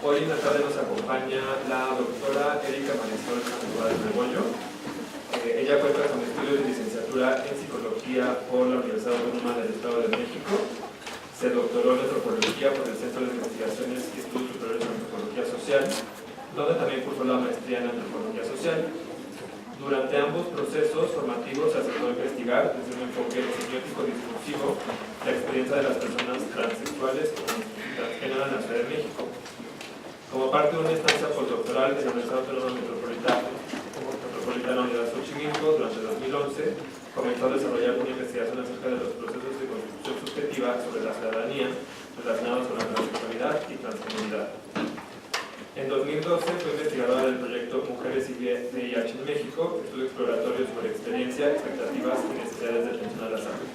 Hoy en la tarde nos acompaña la doctora Erika Marisol Sandoval Rebollo. Ella cuenta con estudios de licenciatura en Psicología por la Universidad Autónoma del Estado de México. Se doctoró en Antropología por el Centro de Investigaciones y Estudios Superiores en Antropología Social, donde también cursó la maestría en Antropología Social. Durante ambos procesos formativos se acercó a investigar desde un enfoque semiótico discursivo la experiencia de las personas transexuales y transgénero en la Ciudad de México. Como parte de una estancia postdoctoral en la Universidad Autónoma Metropolitana Unidad Xochimilco, durante el 2011, comenzó a desarrollar una investigación acerca de los procesos de construcción subjetiva sobre la ciudadanía relacionados con la transexualidad y transgeneridad. En 2012 fue investigadora del proyecto Mujeres y VIH en México, estudio exploratorio sobre experiencia, expectativas y necesidades de atención a la salud.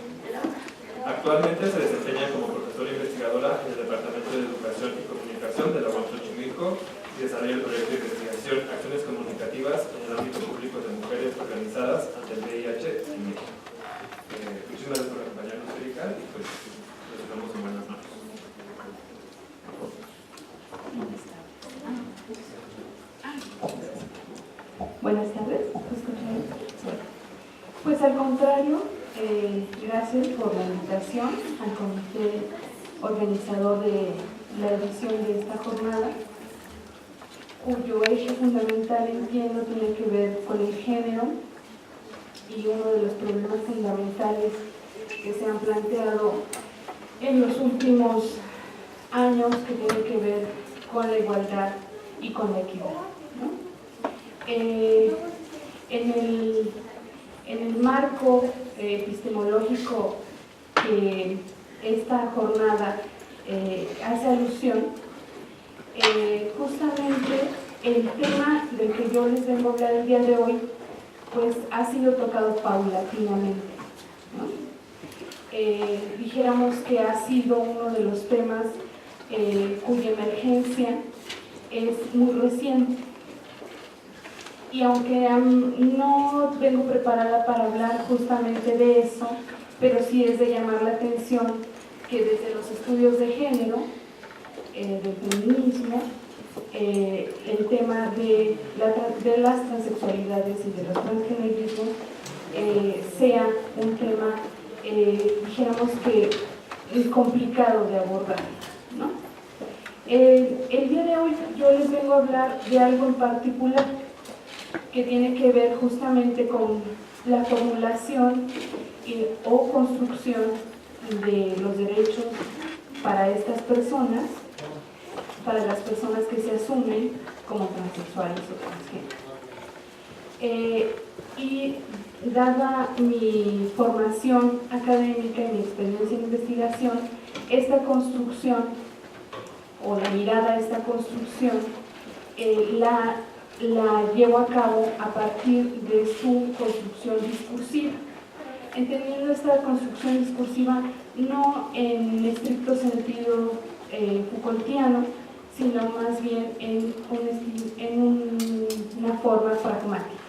Actualmente se desempeña como profesora investigadora en el Departamento de Educación y Comunicación de la UAM Xochimilco y desarrolla el proyecto de investigación Acciones Comunicativas en el ámbito público de mujeres organizadas ante el VIH en México. Muchísimas gracias por acompañarnos, Erika, y pues nos dejamos en buenas manos. Buenas tardes, pues al contrario, gracias por la invitación al comité organizador de la edición de esta jornada, cuyo eje fundamental, entiendo, tiene que ver con el género, y uno de los problemas fundamentales que se han planteado en los últimos años, que tiene que ver con la igualdad y con la equidad, ¿no? En el marco epistemológico que esta jornada hace alusión, justamente el tema del que yo les vengo a hablar el día de hoy, pues ha sido tocado paulatinamente, ¿no? Dijéramos que ha sido uno de los temas cuya emergencia es muy reciente. Y aunque no vengo preparada para hablar justamente de eso, pero sí es de llamar la atención que desde los estudios de género, del feminismo, el tema de las transexualidades y de los transgenerismos sea un tema, dijéramos que complicado de abordar, ¿no? El día de hoy yo les vengo a hablar de algo en particular que tiene que ver justamente con la formulación o construcción de los derechos para estas personas, para las personas que se asumen como transexuales o transgénero. Y dada mi formación académica y mi experiencia en investigación, esta construcción o la mirada a esta construcción la llevo a cabo a partir de su construcción discursiva, entendiendo esta construcción discursiva no en estricto sentido Foucaultiano, sino más bien en una forma pragmática.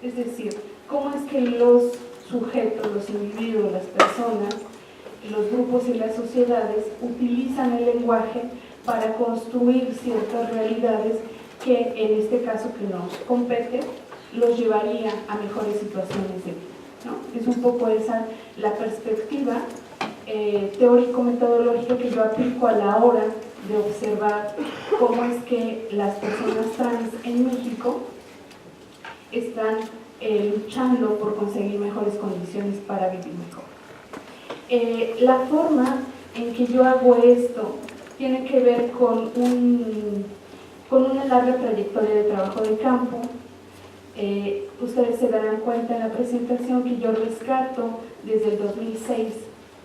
Es decir, cómo es que los sujetos, los individuos, las personas, los grupos y las sociedades utilizan el lenguaje para construir ciertas realidades que en este caso que nos compete los llevaría a mejores situaciones de vida, ¿no? Es un poco esa la perspectiva teórico-metodológica que yo aplico a la hora de observar cómo es que las personas trans en México están luchando por conseguir mejores condiciones para vivir mejor. La forma en que yo hago esto tiene que ver con una larga trayectoria de trabajo de campo. Ustedes se darán cuenta en la presentación que yo rescato desde el 2006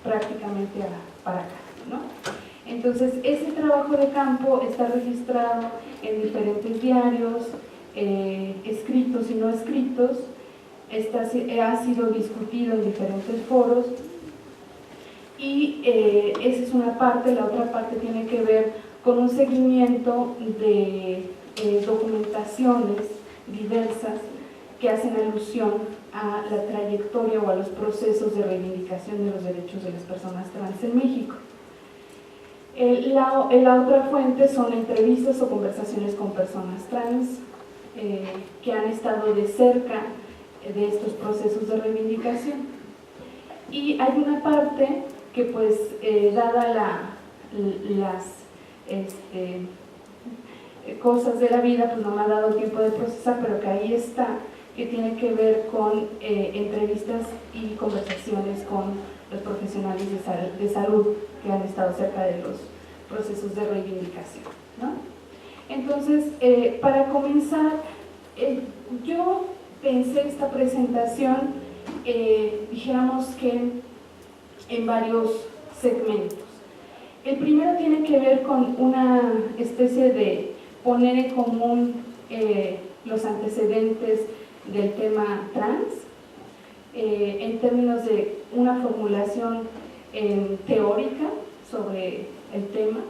prácticamente para acá, ¿no? Entonces, ese trabajo de campo está registrado en diferentes diarios, escritos y no escritos, ha sido discutido en diferentes foros, y esa es una parte. La otra parte tiene que ver con un seguimiento de documentaciones diversas que hacen alusión a la trayectoria o a los procesos de reivindicación de los derechos de las personas trans en México. La otra fuente son entrevistas o conversaciones con personas trans que han estado de cerca de estos procesos de reivindicación. Y hay una parte que pues dada las cosas de la vida, pues no me ha dado tiempo de procesar, pero que ahí está, que tiene que ver con entrevistas y conversaciones con los profesionales de salud que han estado cerca de los procesos de reivindicación, ¿no? Entonces, para comenzar, yo pensé esta presentación, dijéramos que en varios segmentos. El primero tiene que ver con una especie de poner en común los antecedentes del tema trans, en términos de una formulación teórica sobre el tema,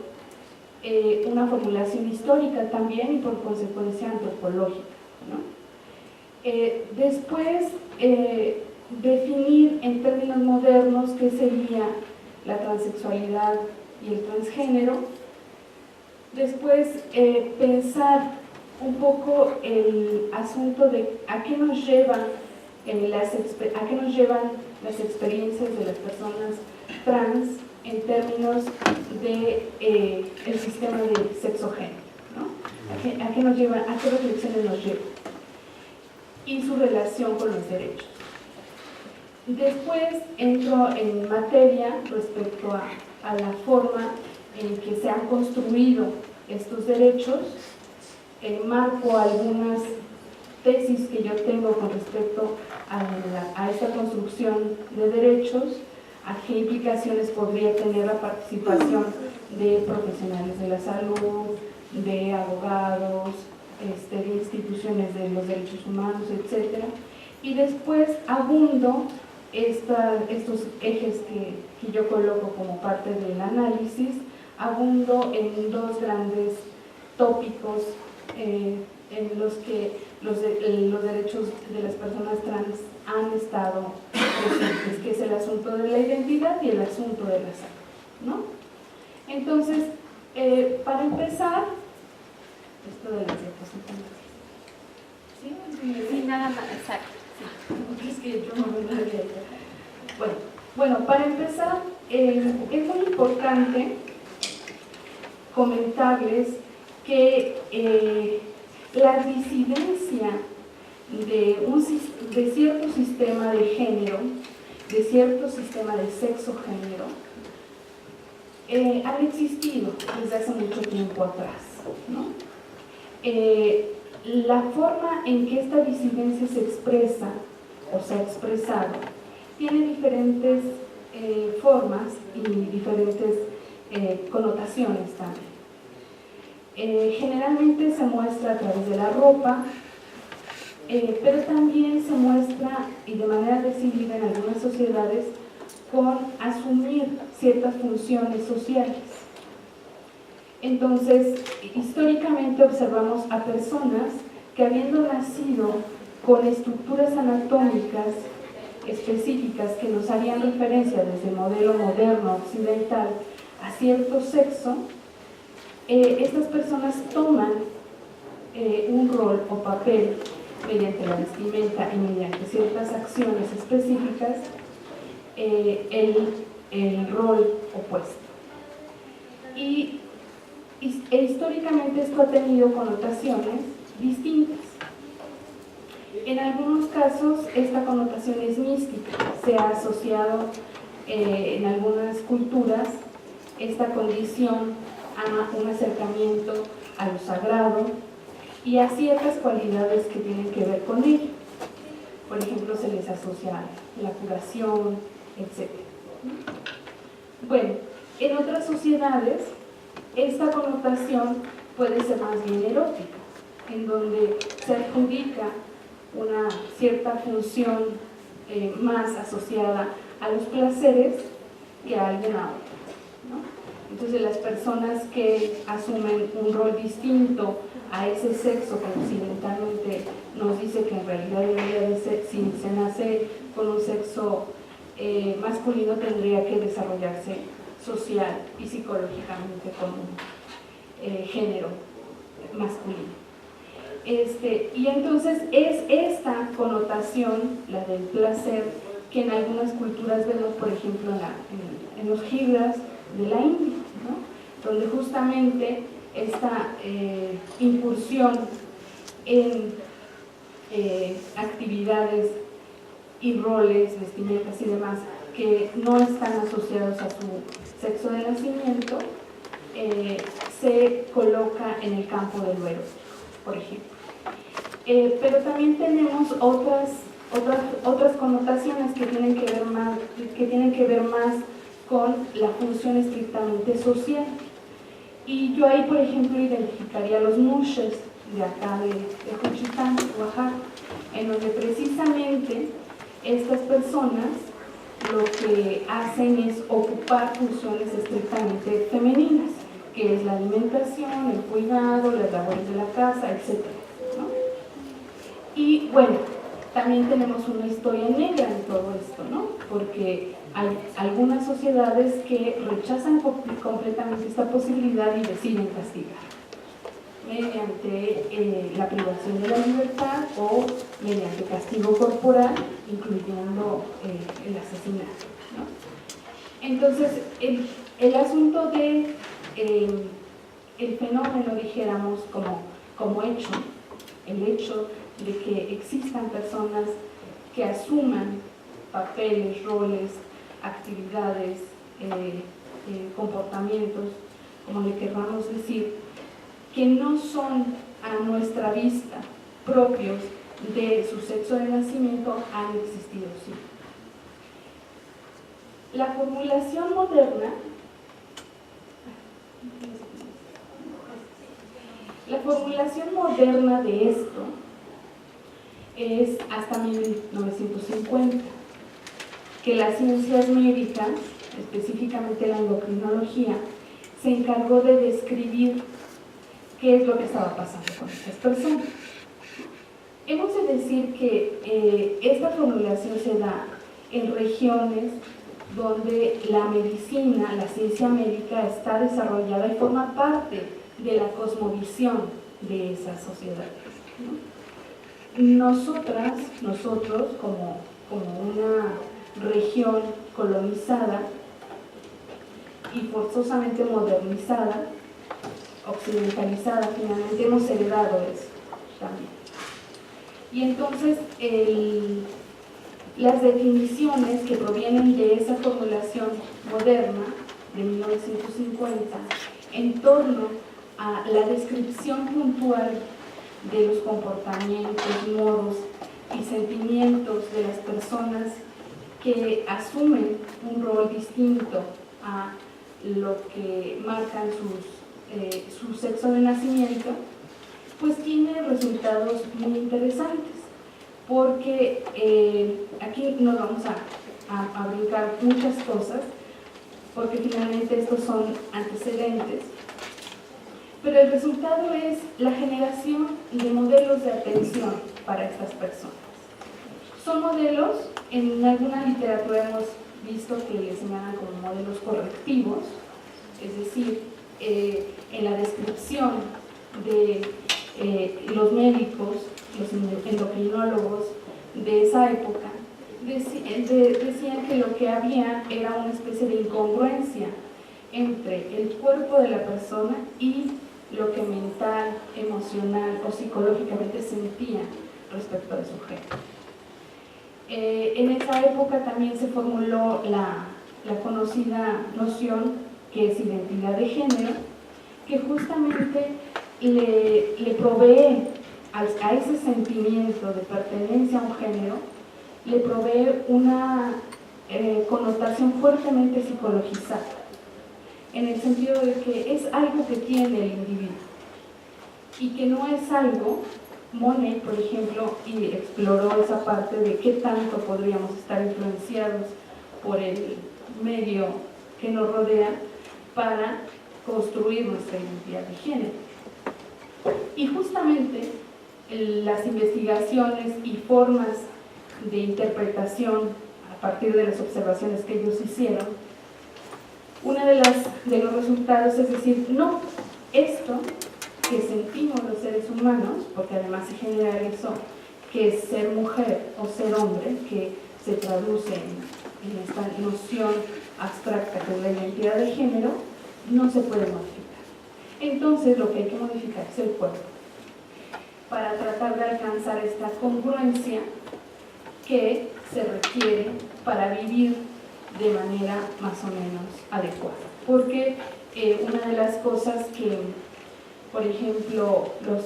una formulación histórica también y por consecuencia antropológica, ¿no? Después, definir en términos modernos qué sería la transexualidad y el transgénero. Después, pensar un poco el asunto de a qué nos llevan las experiencias de las personas trans en términos de el sistema de sexo-género, ¿no? ¿A qué nos llevan? ¿A qué reflexiones nos llevan? Y su relación con los derechos. Después entro en materia respecto a la forma en que se han construido estos derechos, marco algunas tesis que yo tengo con respecto a esta construcción de derechos, a qué implicaciones podría tener la participación de profesionales de la salud, de abogados, de instituciones de los derechos humanos, etc. Y después abundo estos ejes que yo coloco como parte del análisis, abundo en dos grandes tópicos en los que los derechos de las personas trans han estado presentes, que es el asunto de la identidad y el asunto de la salud, ¿no? Entonces, para empezar, esto de las diapositivas, ¿sí? Sí, nada más, exacto. Sí. Es que yo no veo nada de allá. Bueno, para empezar, es muy importante comentarles que la disidencia de cierto sistema de género, de cierto sistema de sexo-género, han existido desde hace mucho tiempo atrás, ¿no? La forma en que esta disidencia se expresa o se ha expresado tiene diferentes formas y diferentes connotaciones también. Generalmente se muestra a través de la ropa, pero también se muestra, y de manera decidida en algunas sociedades, con asumir ciertas funciones sociales. Entonces, históricamente observamos a personas que, habiendo nacido con estructuras anatómicas específicas que nos harían referencia desde el modelo moderno occidental a cierto sexo, estas personas toman un rol o papel mediante la vestimenta y mediante ciertas acciones específicas, el rol opuesto. Y históricamente esto ha tenido connotaciones distintas. En algunos casos esta connotación es mística, se ha asociado en algunas culturas esta condición a un acercamiento a lo sagrado y a ciertas cualidades que tienen que ver con ello. Por ejemplo, se les asocia la curación, etc. Bueno, en otras sociedades esta connotación puede ser más bien erótica, en donde se adjudica una cierta función más asociada a los placeres que a alguna otra, ¿no? Entonces las personas que asumen un rol distinto a ese sexo que occidentalmente nos dice que en realidad debería de ser, si se nace con un sexo masculino, tendría que desarrollarse social y psicológicamente con un género masculino. Y entonces es esta connotación, la del placer, que en algunas culturas vemos, por ejemplo, en los hijras de la India, ¿no? Donde justamente esta incursión en actividades y roles, vestimentas y demás que no están asociados a su sexo de nacimiento, se coloca en el campo del lo erótico, por ejemplo. Pero también tenemos otras connotaciones que tienen que ver más con la función estrictamente social. Y yo ahí, por ejemplo, identificaría los mushes de acá de Juchitán, Oaxaca, en donde precisamente estas personas lo que hacen es ocupar funciones estrictamente femeninas, que es la alimentación, el cuidado, las labores de la casa, etc., ¿no? Y bueno, también tenemos una historia negra en todo esto, ¿no? Porque hay algunas sociedades que rechazan completamente esta posibilidad y deciden castigar mediante la privación de la libertad o mediante castigo corporal, incluyendo el asesinato, ¿no? Entonces, el asunto de el fenómeno, dijéramos, como hecho, el hecho de que existan personas que asuman papeles, roles, actividades, comportamientos, como le querramos decir, que no son a nuestra vista propios de su sexo de nacimiento, han existido, sí. La formulación moderna de esto es hasta 1950, que las ciencias médicas, específicamente la endocrinología, se encargó de describir qué es lo que estaba pasando con estas personas. Hemos de decir que esta formulación se da en regiones donde la medicina, la ciencia médica está desarrollada y forma parte de la cosmovisión de esas sociedades, ¿no? Nosotros como una región colonizada y forzosamente modernizada, occidentalizada, finalmente hemos heredado eso también. Y entonces las definiciones que provienen de esa formulación moderna de 1950 en torno a la descripción puntual de los comportamientos, modos y sentimientos de las personas que asumen un rol distinto a lo que marcan su sexo de nacimiento, pues tiene resultados muy interesantes, porque aquí nos vamos a brincar muchas cosas, porque finalmente estos son antecedentes, pero el resultado es la generación de modelos de atención para estas personas. Son modelos, en alguna literatura hemos visto que les señalan como modelos correctivos, es decir, en la descripción de los médicos, los endocrinólogos de esa época, decían que lo que había era una especie de incongruencia entre el cuerpo de la persona y lo que mental, emocional o psicológicamente sentía respecto al sujeto. En esa época también se formuló la conocida noción que es identidad de género, que justamente le provee a ese sentimiento de pertenencia a un género, le provee una connotación fuertemente psicologizada, en el sentido de que es algo que tiene el individuo y que no es algo. Monet, por ejemplo, y exploró esa parte de qué tanto podríamos estar influenciados por el medio que nos rodea para construir nuestra identidad de género. Y justamente las investigaciones y formas de interpretación a partir de las observaciones que ellos hicieron uno de los resultados es decir, no, esto que sentimos los seres humanos, porque además se genera eso, que es ser mujer o ser hombre, que se traduce en esta noción abstracta que es la identidad de género, no se puede modificar. Entonces lo que hay que modificar es el cuerpo, para tratar de alcanzar esta congruencia que se requiere para vivir de manera más o menos adecuada. Porque una de las cosas que, por ejemplo, los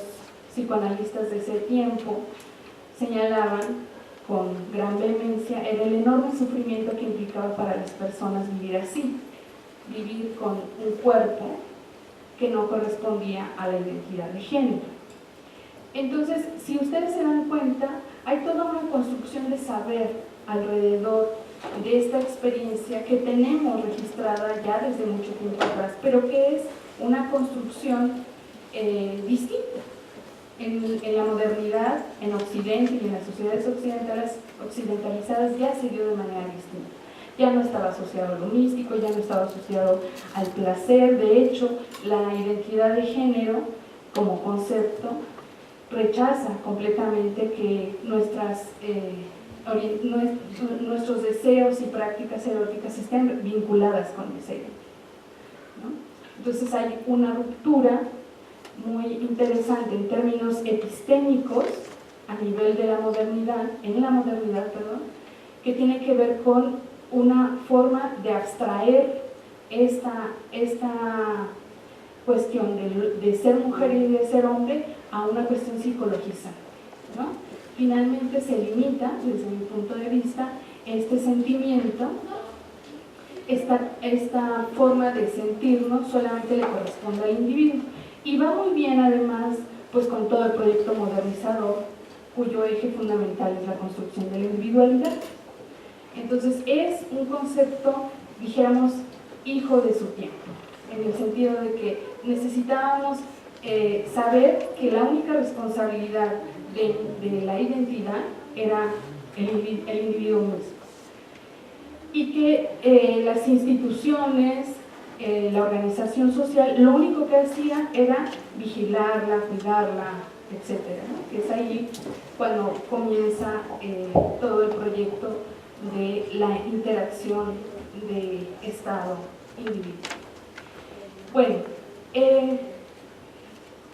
psicoanalistas de ese tiempo señalaban con gran vehemencia era el enorme sufrimiento que implicaba para las personas vivir así, vivir con un cuerpo que no correspondía a la identidad de género. Entonces, si ustedes se dan cuenta, hay toda una construcción de saber alrededor de esta experiencia que tenemos registrada ya desde mucho tiempo atrás, pero que es una construcción distinta. En la modernidad, en Occidente y en las sociedades occidentalizadas ya se dio de manera distinta. Ya no estaba asociado a lo místico, ya no estaba asociado al placer. De hecho, la identidad de género como concepto rechaza completamente que nuestros deseos y prácticas eróticas estén vinculadas con deseo, ¿no? Entonces hay una ruptura muy interesante en términos epistémicos a nivel de la modernidad, que tiene que ver con una forma de abstraer esta cuestión de ser mujer y de ser hombre a una cuestión psicologizada, ¿no? Finalmente se limita, desde mi punto de vista, este sentimiento, esta forma de sentirnos solamente le corresponde al individuo. Y va muy bien además pues con todo el proyecto modernizador, cuyo eje fundamental es la construcción de la individualidad. Entonces es un concepto, dijéramos, hijo de su tiempo, en el sentido de que necesitábamos saber que la única responsabilidad de la identidad era el individuo mismo. Y que las instituciones, la organización social, lo único que hacía era vigilarla, cuidarla, etcétera, ¿no? Que es ahí cuando comienza todo el proyecto de la interacción de Estado-individuo. Bueno,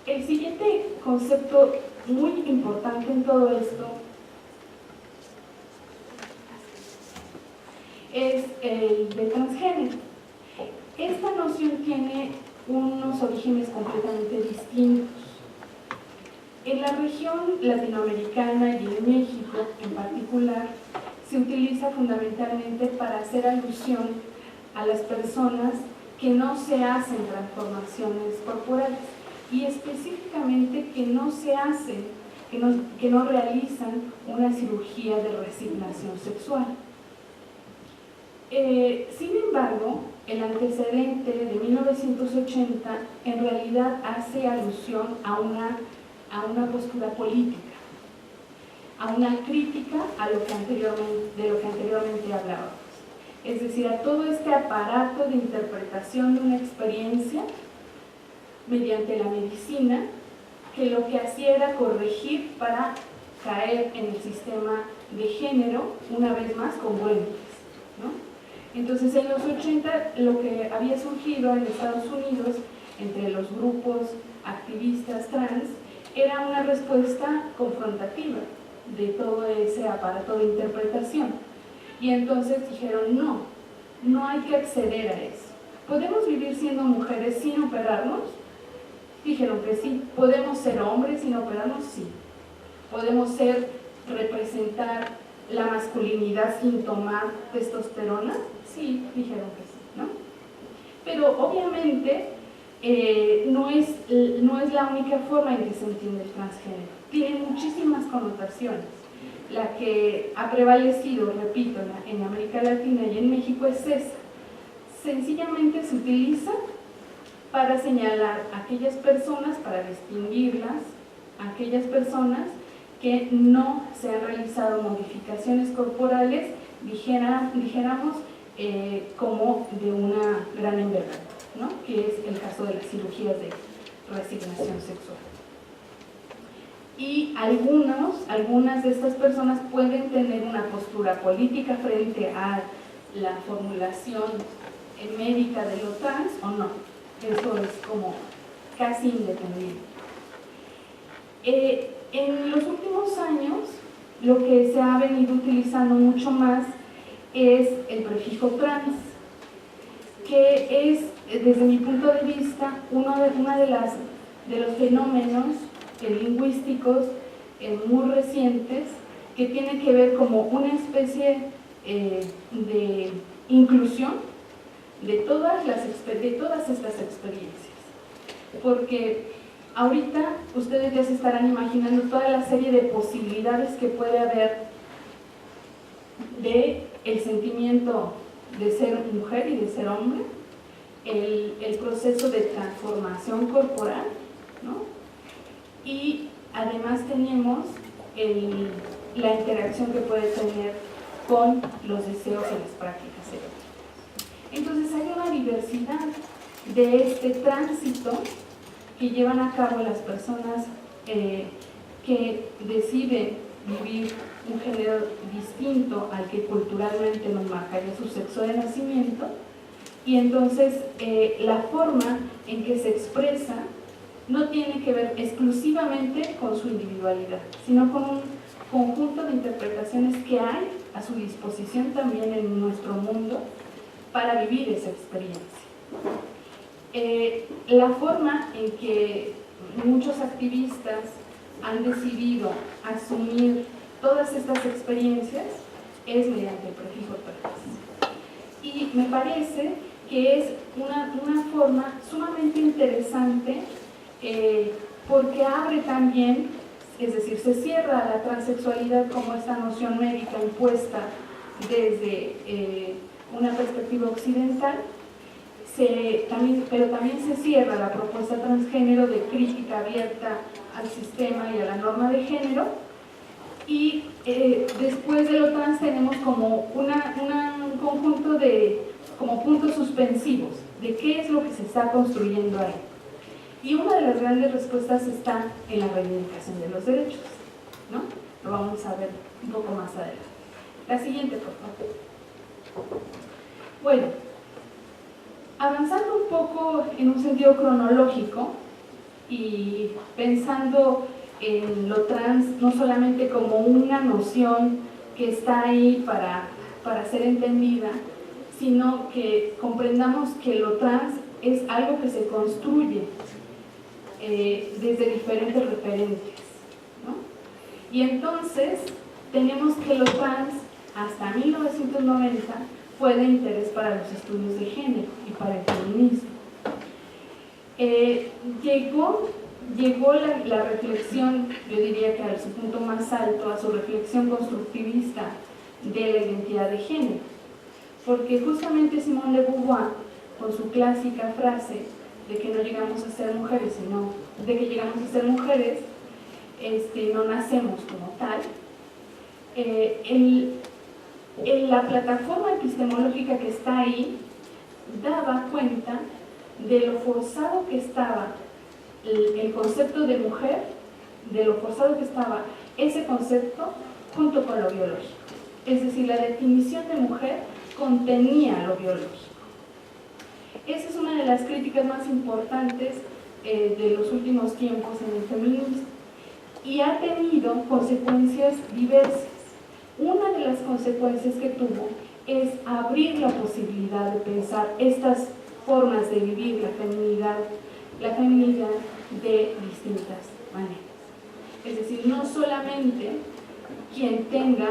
el siguiente concepto muy importante en todo esto es el de transgénero. Esta noción tiene unos orígenes completamente distintos. En la región latinoamericana y en México en particular, se utiliza fundamentalmente para hacer alusión a las personas que no se hacen transformaciones corporales y específicamente que no se hacen, que no realizan una cirugía de resignación sexual. Sin embargo, el antecedente de 1980 en realidad hace alusión a una postura política, a una crítica a lo que anteriormente hablábamos. Es decir, a todo este aparato de interpretación de una experiencia mediante la medicina, que lo que hacía era corregir para caer en el sistema de género, una vez más congruentes, ¿no? Entonces, en los 80, lo que había surgido en Estados Unidos, entre los grupos activistas trans, era una respuesta confrontativa de todo ese aparato de interpretación. Y entonces dijeron, no hay que acceder a eso. ¿Podemos vivir siendo mujeres sin operarnos? Dijeron que sí. ¿Podemos ser hombres sin operarnos? Sí. ¿Podemos representar la masculinidad sin tomar testosterona? Sí, dijeron que sí, ¿no? Pero obviamente no es la única forma en que se entiende el transgénero. Tiene muchísimas connotaciones. La que ha prevalecido, repito, en América Latina y en México es esa. Sencillamente se utiliza para señalar a aquellas personas, para distinguirlas, a aquellas personas que no se han realizado modificaciones corporales, dijéramos, como de una gran envergadura, ¿no? Que es el caso de las cirugías de reasignación sexual. Y algunas de estas personas pueden tener una postura política frente a la formulación médica de lo trans o no. Eso es como casi independiente. En los últimos años, lo que se ha venido utilizando mucho más es el prefijo trans, que es, desde mi punto de vista, uno de los fenómenos lingüísticos muy recientes que tiene que ver como una especie de inclusión de todas estas experiencias, porque ahorita ustedes ya se estarán imaginando toda la serie de posibilidades que puede haber de el sentimiento de ser mujer y de ser hombre, el proceso de transformación corporal, ¿no? Y además tenemos la interacción que puede tener con los deseos y las prácticas eróticas. Entonces hay una diversidad de este tránsito que llevan a cabo las personas que deciden vivir un género distinto al que culturalmente nos marcaría su sexo de nacimiento, y entonces la forma en que se expresa no tiene que ver exclusivamente con su individualidad, sino con un conjunto de interpretaciones que hay a su disposición también en nuestro mundo para vivir esa experiencia. La forma en que muchos activistas han decidido asumir todas estas experiencias es mediante el prefijo trans. Y me parece que es una forma sumamente interesante porque abre también, es decir, se cierra la transexualidad como esta noción médica impuesta desde una perspectiva occidental, pero también se cierra la propuesta transgénero de crítica abierta al sistema y a la norma de género, y después de lo trans tenemos como un conjunto de como puntos suspensivos de qué es lo que se está construyendo ahí. Y una de las grandes respuestas está en la reivindicación de los derechos, ¿no? Lo vamos a ver un poco más adelante. La siguiente, por favor. Bueno, avanzando un poco en un sentido cronológico y pensando en lo trans no solamente como una noción que está ahí para ser entendida, sino que comprendamos que lo trans es algo que se construye desde diferentes referentes, ¿no? Y entonces tenemos que lo trans hasta 1990 fue de interés para los estudios de género y para el feminismo. Llegó la reflexión, yo diría que a su punto más alto, a su reflexión constructivista de la identidad de género, porque justamente Simone de Beauvoir, con su clásica frase de que no llegamos a ser mujeres, sino de que llegamos a ser mujeres, no nacemos como tal, la plataforma epistemológica que está ahí daba cuenta de lo forzado que estaba el concepto de mujer, de lo forzado que estaba ese concepto junto con lo biológico. Es decir, la definición de mujer contenía lo biológico. Esa es una de las críticas más importantes de los últimos tiempos en el feminismo y ha tenido consecuencias diversas. Una de las consecuencias que tuvo es abrir la posibilidad de pensar estas formas de vivir la feminidad de distintas maneras. Es decir, no solamente quien tenga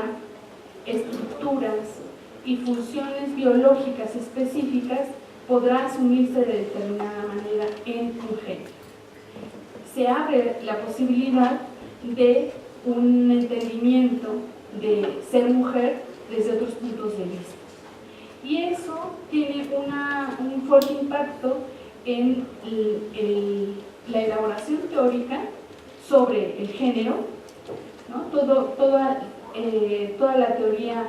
estructuras y funciones biológicas específicas podrá asumirse de determinada manera en un género. Se abre la posibilidad de un entendimiento de ser mujer desde otros puntos de vista. Y eso tiene un fuerte impacto en la elaboración teórica sobre el género, ¿no? Toda la teoría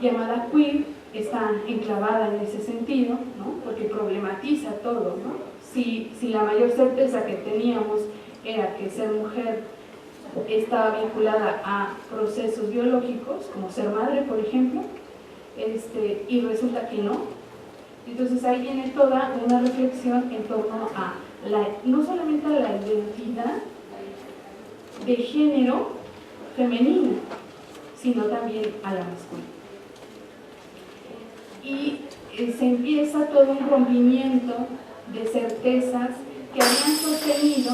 llamada queer está enclavada en ese sentido, ¿no? Porque problematiza todo, ¿no? Si la mayor certeza que teníamos era que ser mujer estaba vinculada a procesos biológicos, como ser madre, por ejemplo, y resulta que no. Entonces ahí viene toda una reflexión en torno a no solamente a la identidad de género femenina, sino también a la masculina. Y se empieza todo un rompimiento de certezas que habían sostenido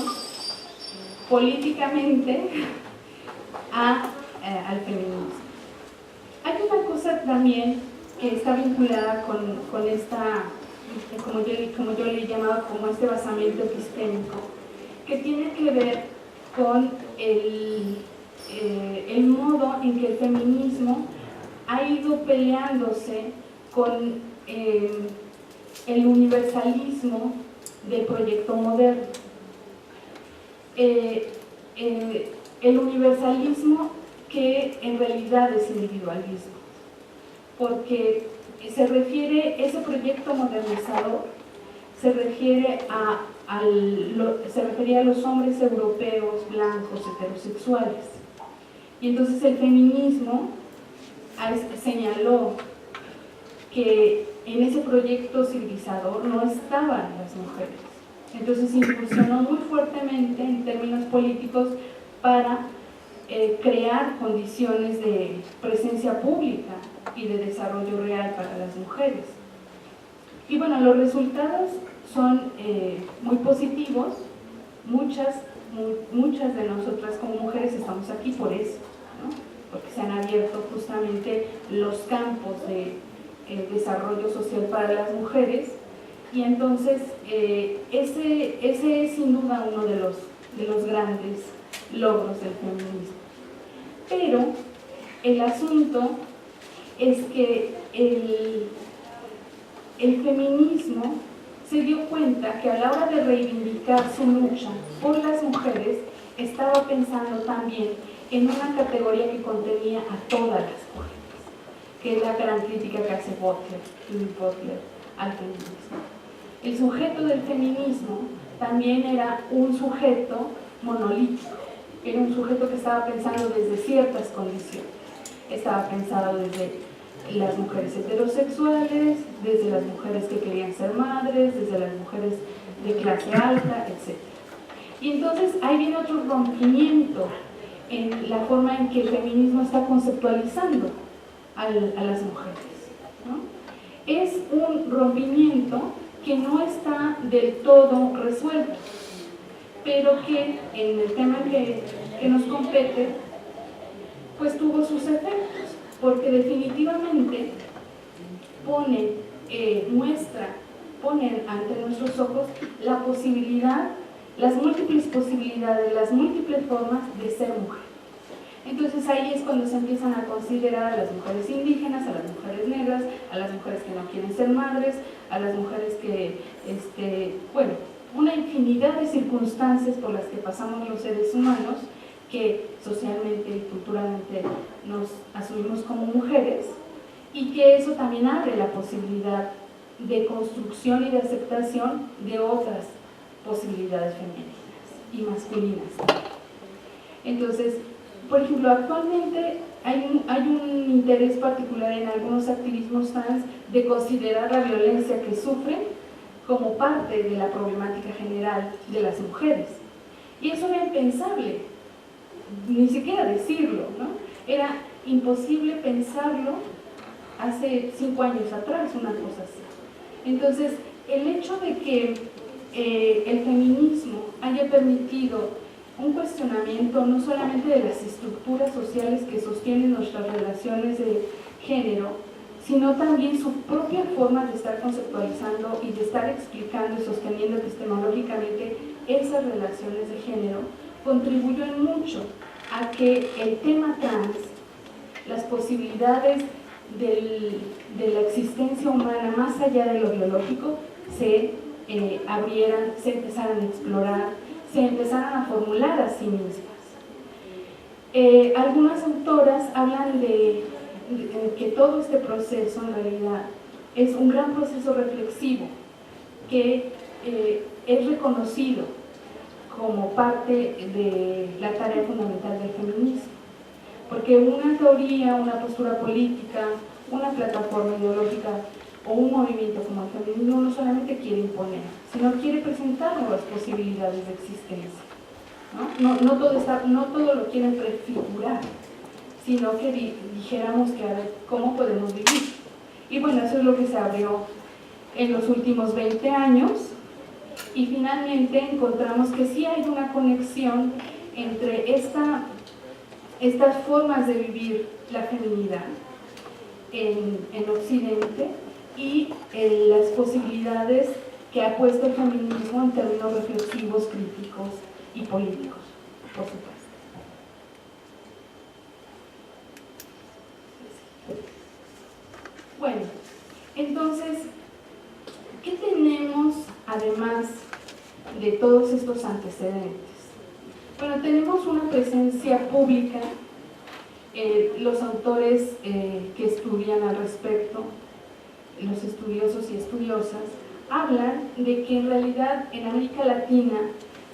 políticamente al feminismo. Hay una cosa también que está vinculada con esta, como yo le he llamado, como este basamento epistémico, que tiene que ver con el modo en que el feminismo ha ido peleándose con el universalismo del proyecto moderno. El universalismo que en realidad es individualismo, porque se refiere, ese proyecto modernizador se refiere se refería a los hombres europeos, blancos, heterosexuales. Y entonces el feminismo señaló que en ese proyecto civilizador no estaban las mujeres. Entonces incursionó muy fuertemente en términos políticos para crear condiciones de presencia pública y de desarrollo real para las mujeres. Y bueno, los resultados son muy positivos. Muchas de nosotras como mujeres estamos aquí por eso, ¿no? Porque se han abierto justamente los campos de desarrollo social para las mujeres, y entonces ese es sin duda uno de los grandes logros del feminismo. Pero el asunto es que el feminismo se dio cuenta que a la hora de reivindicar su lucha por las mujeres, estaba pensando también en una categoría que contenía a todas las mujeres, que es la gran crítica que hace Judith Butler al feminismo. El sujeto del feminismo también era un sujeto monolítico, era un sujeto que estaba pensando desde ciertas condiciones, estaba pensado desde las mujeres heterosexuales, desde las mujeres que querían ser madres, desde las mujeres de clase alta, etc. Y entonces ahí viene otro rompimiento en la forma en que el feminismo está conceptualizando a las mujeres, ¿no? Es un rompimiento que no está del todo resuelto, pero que en el tema que nos compete, pues tuvo sus efectos, porque definitivamente pone ante nuestros ojos la posibilidad, las múltiples posibilidades, las múltiples formas de ser mujer. Entonces ahí es cuando se empiezan a considerar a las mujeres indígenas, a las mujeres negras, a las mujeres que no quieren ser madres, a las mujeres que, bueno, una infinidad de circunstancias por las que pasamos los seres humanos, que socialmente y culturalmente nos asumimos como mujeres, y que eso también abre la posibilidad de construcción y de aceptación de otras posibilidades femeninas y masculinas. Entonces, por ejemplo, actualmente hay un interés particular en algunos activismos trans de considerar la violencia que sufren como parte de la problemática general de las mujeres. Y eso era impensable, ni siquiera decirlo, ¿no? Era imposible pensarlo hace 5 años atrás, una cosa así. Entonces, el hecho de que el feminismo haya permitido un cuestionamiento no solamente de las estructuras sociales que sostienen nuestras relaciones de género, sino también su propia forma de estar conceptualizando y de estar explicando y sosteniendo epistemológicamente esas relaciones de género, contribuyó en mucho a que el tema trans, las posibilidades de la existencia humana más allá de lo biológico, se abrieran, se empezaran a explorar, se empezaran a formular a sí mismas. Algunas autoras hablan de que todo este proceso en realidad es un gran proceso reflexivo que es reconocido como parte de la tarea fundamental del feminismo, porque una teoría, una postura política, una plataforma ideológica o un movimiento como el feminismo no solamente quiere imponer, sino quiere presentar nuevas posibilidades de existencia, no todo lo quieren prefigurar, sino que dijéramos que a ver cómo podemos vivir. Y bueno, eso es lo que se abrió en los últimos 20 años, y finalmente encontramos que sí hay una conexión entre estas formas de vivir la feminidad en Occidente y las posibilidades que ha puesto el feminismo en términos reflexivos, críticos y políticos, por supuesto. Bueno, entonces, ¿qué tenemos además de todos estos antecedentes? Bueno, tenemos una presencia pública, los autores que estudian al respecto, los estudiosos y estudiosas, hablan de que en realidad en América Latina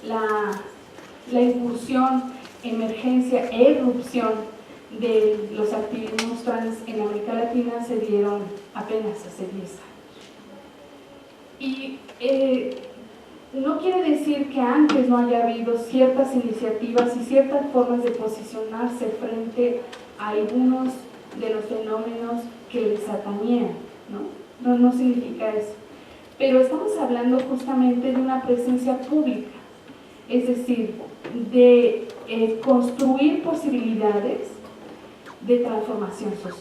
la incursión, emergencia e irrupción de los activismos trans en América Latina se dieron apenas hace 10 años. Y no quiere decir que antes no haya habido ciertas iniciativas y ciertas formas de posicionarse frente a algunos de los fenómenos que les atañían, no significa eso. Pero estamos hablando justamente de una presencia pública, es decir, de construir posibilidades de transformación social.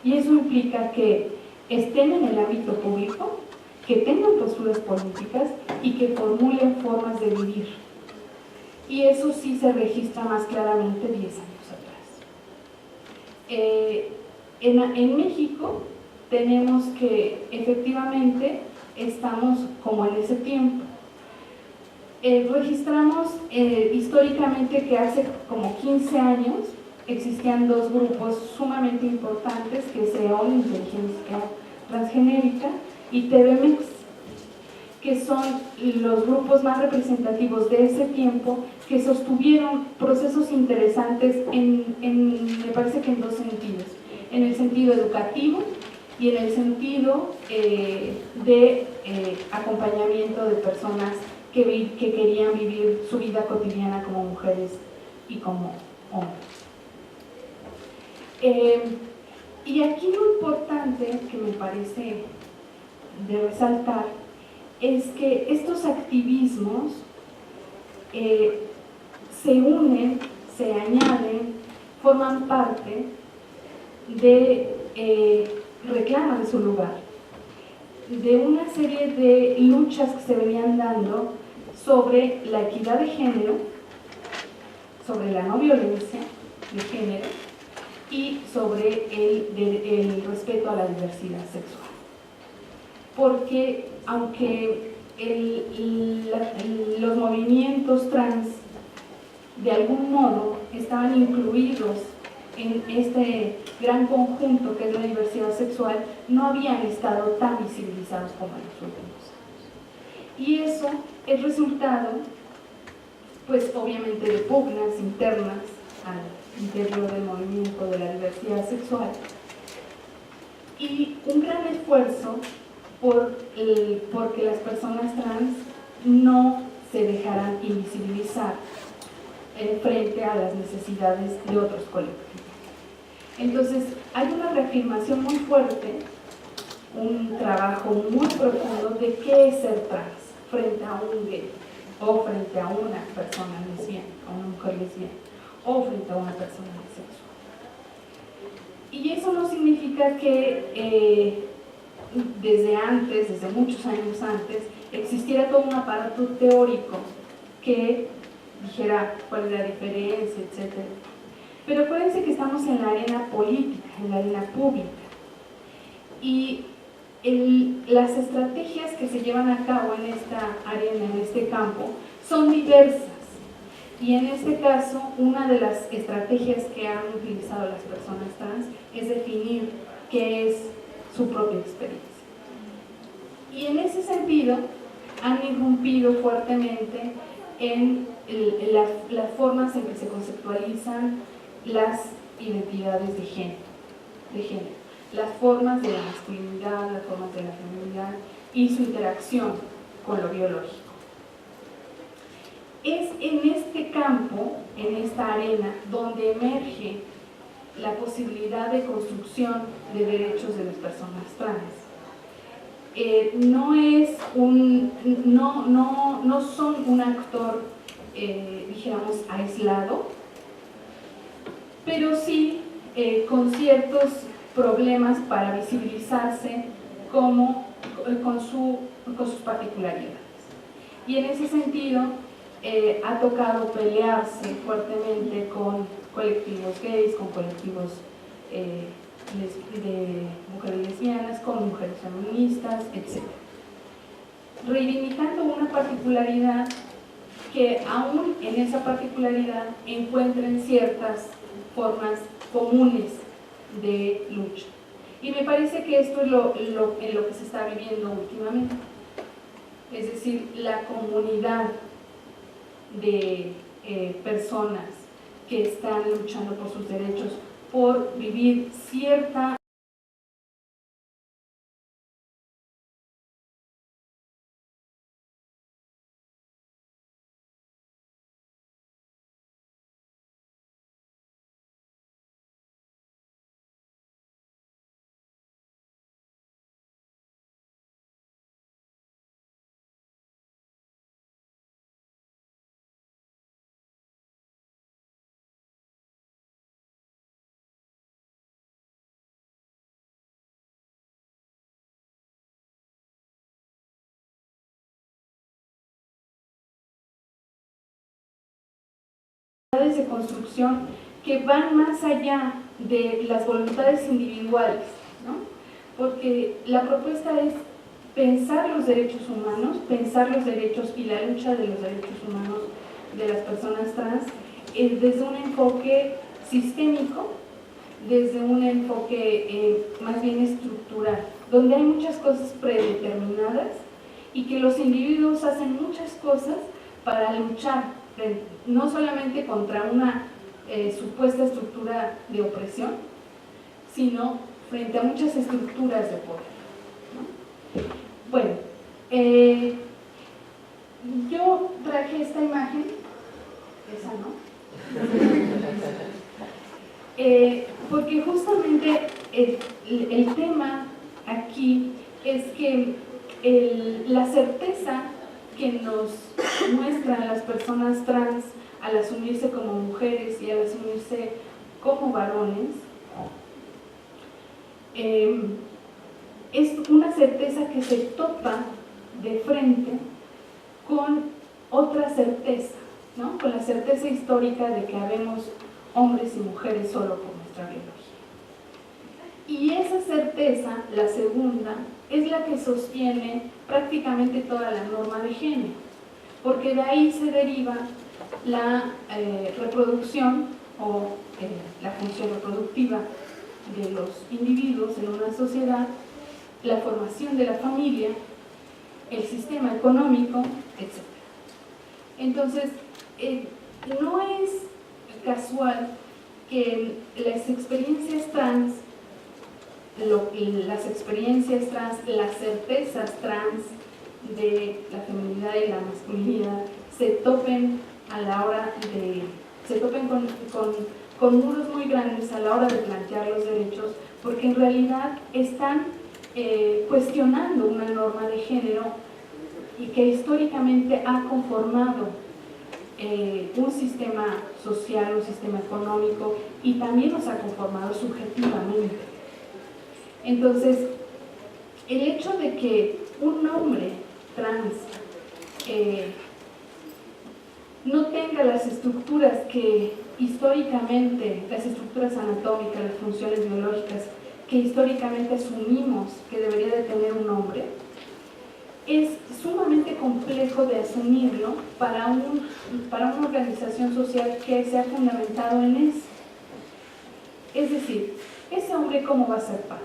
Y eso implica que estén en el ámbito público, que tengan posturas políticas y que formulen formas de vivir. Y eso sí se registra más claramente 10 años atrás. En México tenemos que efectivamente estamos como en ese tiempo. Registramos históricamente que hace como 15 años existían dos grupos sumamente importantes, que es EON, Inteligencia Transgenérica, y TVMex, que son los grupos más representativos de ese tiempo, que sostuvieron procesos interesantes me parece que en dos sentidos: en el sentido educativo y en el sentido de acompañamiento de personas que querían vivir su vida cotidiana como mujeres y como hombres. Y aquí lo importante que me parece de resaltar es que estos activismos se unen, se añaden, forman parte reclaman su lugar, de una serie de luchas que se venían dando sobre la equidad de género, sobre la no violencia de género y sobre el respeto a la diversidad sexual. Porque aunque los movimientos trans de algún modo estaban incluidos en este gran conjunto que es la diversidad sexual, no habían estado tan visibilizados como en los últimos años. Y eso es resultado, pues obviamente, de pugnas internas al interior del movimiento de la diversidad sexual y un gran esfuerzo porque las personas trans no se dejaran invisibilizar frente a las necesidades de otros colectivos. Entonces, hay una reafirmación muy fuerte, un trabajo muy profundo de qué es ser trans frente a un gay, o frente a una persona lesbiana, a una mujer lesbiana, o frente a una persona bisexual. Y eso no significa que desde muchos años antes, existiera todo un aparato teórico que dijera cuál es la diferencia, etc. Pero acuérdense que estamos en la arena política, en la arena pública. Y las estrategias que se llevan a cabo en esta arena, en este campo, son diversas. Y en este caso, una de las estrategias que han utilizado las personas trans es definir qué es su propia experiencia. Y en ese sentido, han irrumpido fuertemente en las formas en que se conceptualizan las identidades de género, las formas de la masculinidad, las formas de la feminidad y su interacción con lo biológico. Es en este campo, en esta arena, donde emerge la posibilidad de construcción de derechos de las personas trans. No son un actor, dijéramos, aislado, pero sí con ciertos problemas para visibilizarse con sus particularidades. Y en ese sentido ha tocado pelearse fuertemente con colectivos gays, con colectivos de mujeres lesbianas, con mujeres feministas, etc. Reivindicando una particularidad que aún en esa particularidad encuentren ciertas formas comunes de lucha. Y me parece que esto es en lo que se está viviendo últimamente. Es decir, la comunidad de personas que están luchando por sus derechos, por vivir cierta de construcción que van más allá de las voluntades individuales, ¿no? Porque la propuesta es pensar los derechos humanos, pensar los derechos y la lucha de los derechos humanos de las personas trans desde un enfoque sistémico, desde un enfoque más bien estructural, donde hay muchas cosas predeterminadas y que los individuos hacen muchas cosas para luchar no solamente contra una supuesta estructura de opresión, sino frente a muchas estructuras de poder, ¿no? Bueno, yo traje esta imagen, esa no, porque justamente el tema aquí es que la certeza que nos muestran las personas trans al asumirse como mujeres y al asumirse como varones, es una certeza que se topa de frente con otra certeza, ¿no? Con la certeza histórica de que habemos hombres y mujeres solo por nuestra biología. Y esa certeza, la segunda, es la que sostiene prácticamente toda la norma de género, porque de ahí se deriva la reproducción o la función reproductiva de los individuos en una sociedad, la formación de la familia, el sistema económico, etc. Entonces, no es casual que las experiencias trans, las certezas trans de la feminidad y la masculinidad se topen con muros muy grandes a la hora de plantear los derechos, porque en realidad están cuestionando una norma de género y que históricamente ha conformado un sistema social, un sistema económico, y también nos ha conformado subjetivamente. Entonces, el hecho de que un hombre trans no tenga las estructuras que históricamente, las estructuras anatómicas, las funciones biológicas que históricamente asumimos que debería de tener un hombre, es sumamente complejo de asumirlo para una organización social que se ha fundamentado en eso. Es decir, ese hombre, ¿cómo va a ser padre?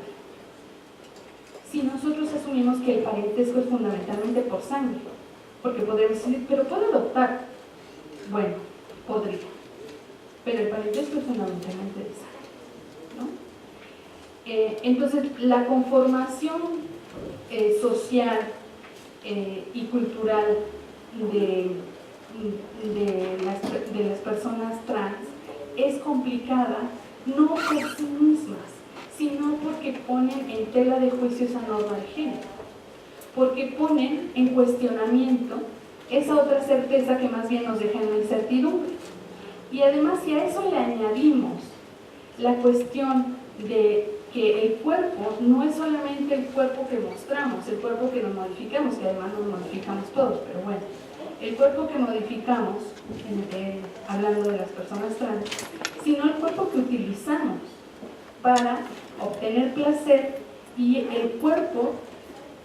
Si nosotros asumimos que el parentesco es fundamentalmente por sangre, porque podríamos decir, pero puede adoptar. Bueno, podría, pero el parentesco es fundamentalmente de sangre, ¿no? Entonces, la conformación social y cultural de las personas trans es complicada no por sí mismas, sino porque ponen en tela de juicio esa norma de género, porque ponen en cuestionamiento esa otra certeza que más bien nos deja en la incertidumbre. Y además, si a eso le añadimos la cuestión de que el cuerpo no es solamente el cuerpo que mostramos, el cuerpo que nos modificamos, que además nos modificamos todos, pero bueno, el cuerpo que modificamos, hablando de las personas trans, sino el cuerpo que utilizamos para obtener placer y el cuerpo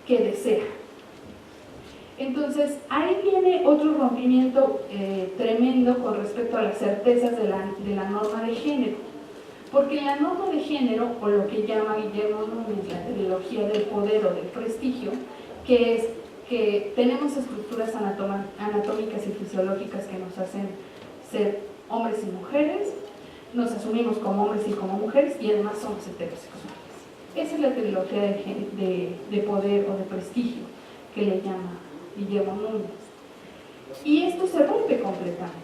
que desea. Entonces, ahí viene otro rompimiento tremendo con respecto a las certezas de la norma de género. Porque la norma de género, o lo que llama Guillermo Núñez la trilogía del poder o del prestigio, que es que tenemos estructuras anatómicas y fisiológicas que nos hacen ser hombres y mujeres, nos asumimos como hombres y como mujeres, y además somos heterosexuales. Esa es la trilogía de poder o de prestigio que le llama Guillermo Núñez. Y esto se rompe completamente,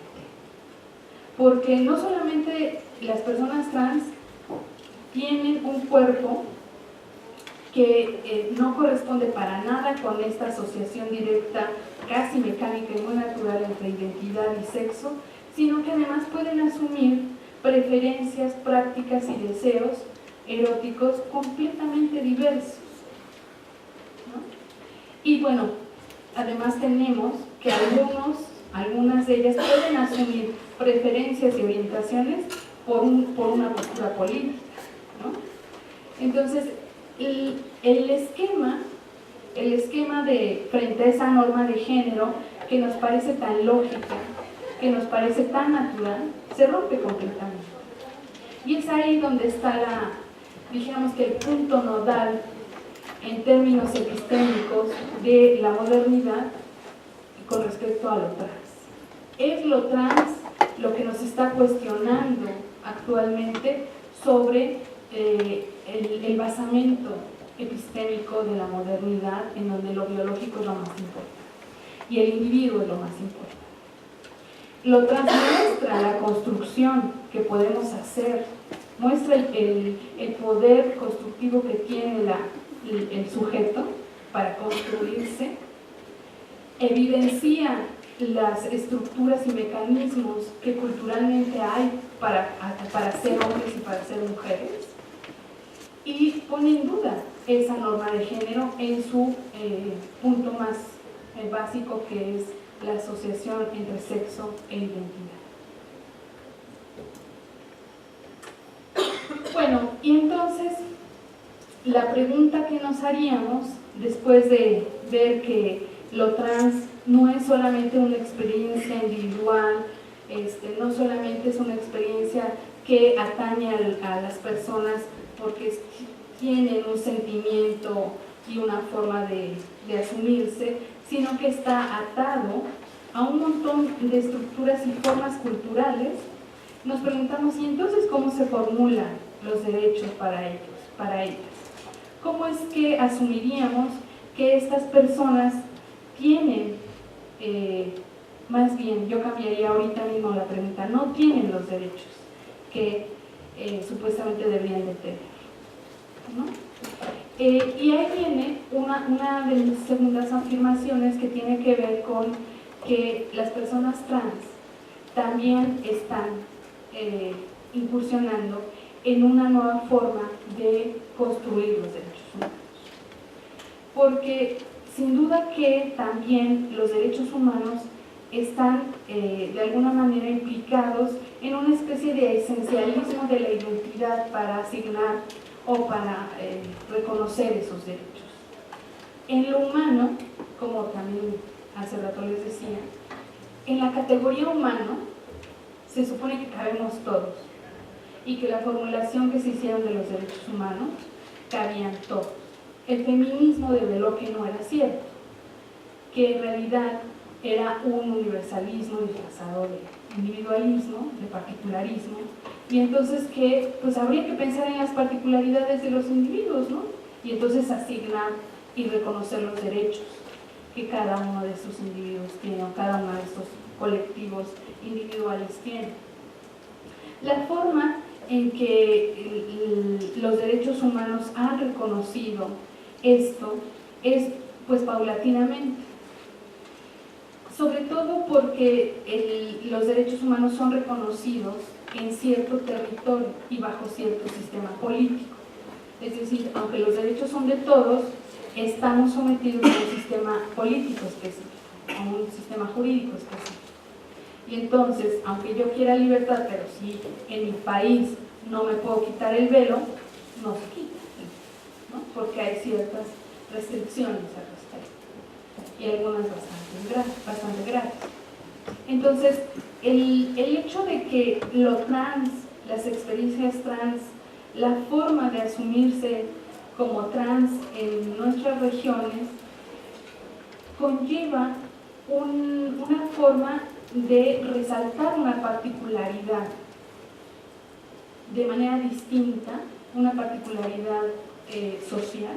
porque no solamente las personas trans tienen un cuerpo que no corresponde para nada con esta asociación directa, casi mecánica y muy natural entre identidad y sexo, sino que además pueden asumir preferencias, prácticas y deseos eróticos completamente diversos, ¿no? Y bueno, además tenemos que algunas de ellas pueden asumir preferencias y orientaciones por una postura política, ¿no? Entonces, el esquema frente a esa norma de género que nos parece tan lógica, que nos parece tan natural, se rompe completamente. Y es ahí donde está dijéramos que el punto nodal en términos epistémicos de la modernidad con respecto a lo trans. Es lo trans lo que nos está cuestionando actualmente sobre el basamento epistémico de la modernidad, en donde lo biológico es lo más importante y el individuo es lo más importante. Lo trans muestra la construcción que podemos hacer, muestra el poder constructivo que tiene el sujeto para construirse, evidencia las estructuras y mecanismos que culturalmente hay para ser hombres y para ser mujeres, y pone en duda esa norma de género en su punto más básico, que es la asociación entre sexo e identidad. Bueno, y entonces la pregunta que nos haríamos después de ver que lo trans no es solamente una experiencia individual, no solamente es una experiencia que atañe a las personas porque tienen un sentimiento y una forma de asumirse, sino que está atado a un montón de estructuras y formas culturales. Nos preguntamos, ¿y entonces cómo se formulan los derechos para ellos, para ellas? ¿Cómo es que asumiríamos que estas personas tienen, más bien, yo cambiaría ahorita mismo la pregunta, no tienen los derechos que supuestamente deberían de tener, ¿no? Y ahí viene una de mis segundas afirmaciones, que tiene que ver con que las personas trans también están incursionando en una nueva forma de construir los derechos humanos. Porque sin duda que también los derechos humanos están de alguna manera implicados en una especie de esencialismo de la identidad para asignar o para reconocer esos derechos. En lo humano como también hace rato les decía, en la categoría humano se supone que cabemos todos y que la formulación que se hicieron de los derechos humanos cabían todos. El feminismo develó que no era cierto, que en realidad era un universalismo disfrazado de individualismo, de particularismo, y entonces que pues habría que pensar en las particularidades de los individuos, ¿no? Y entonces asignar y reconocer los derechos que cada uno de estos individuos tiene, o cada uno de estos colectivos individuales tiene. La forma en que los derechos humanos han reconocido esto es pues paulatinamente, sobre todo porque los derechos humanos son reconocidos en cierto territorio y bajo cierto sistema político. Es decir, aunque los derechos son de todos, estamos sometidos a un sistema político específico, a un sistema jurídico específico. Y entonces, aunque yo quiera libertad, pero si en mi país no me puedo quitar el velo, no se quita, ¿no? Porque hay ciertas restricciones al respecto, y algunas bastante graves. Entonces, el hecho de que lo trans, las experiencias trans, la forma de asumirse como trans en nuestras regiones, conlleva una forma de resaltar una particularidad de manera distinta, una particularidad social,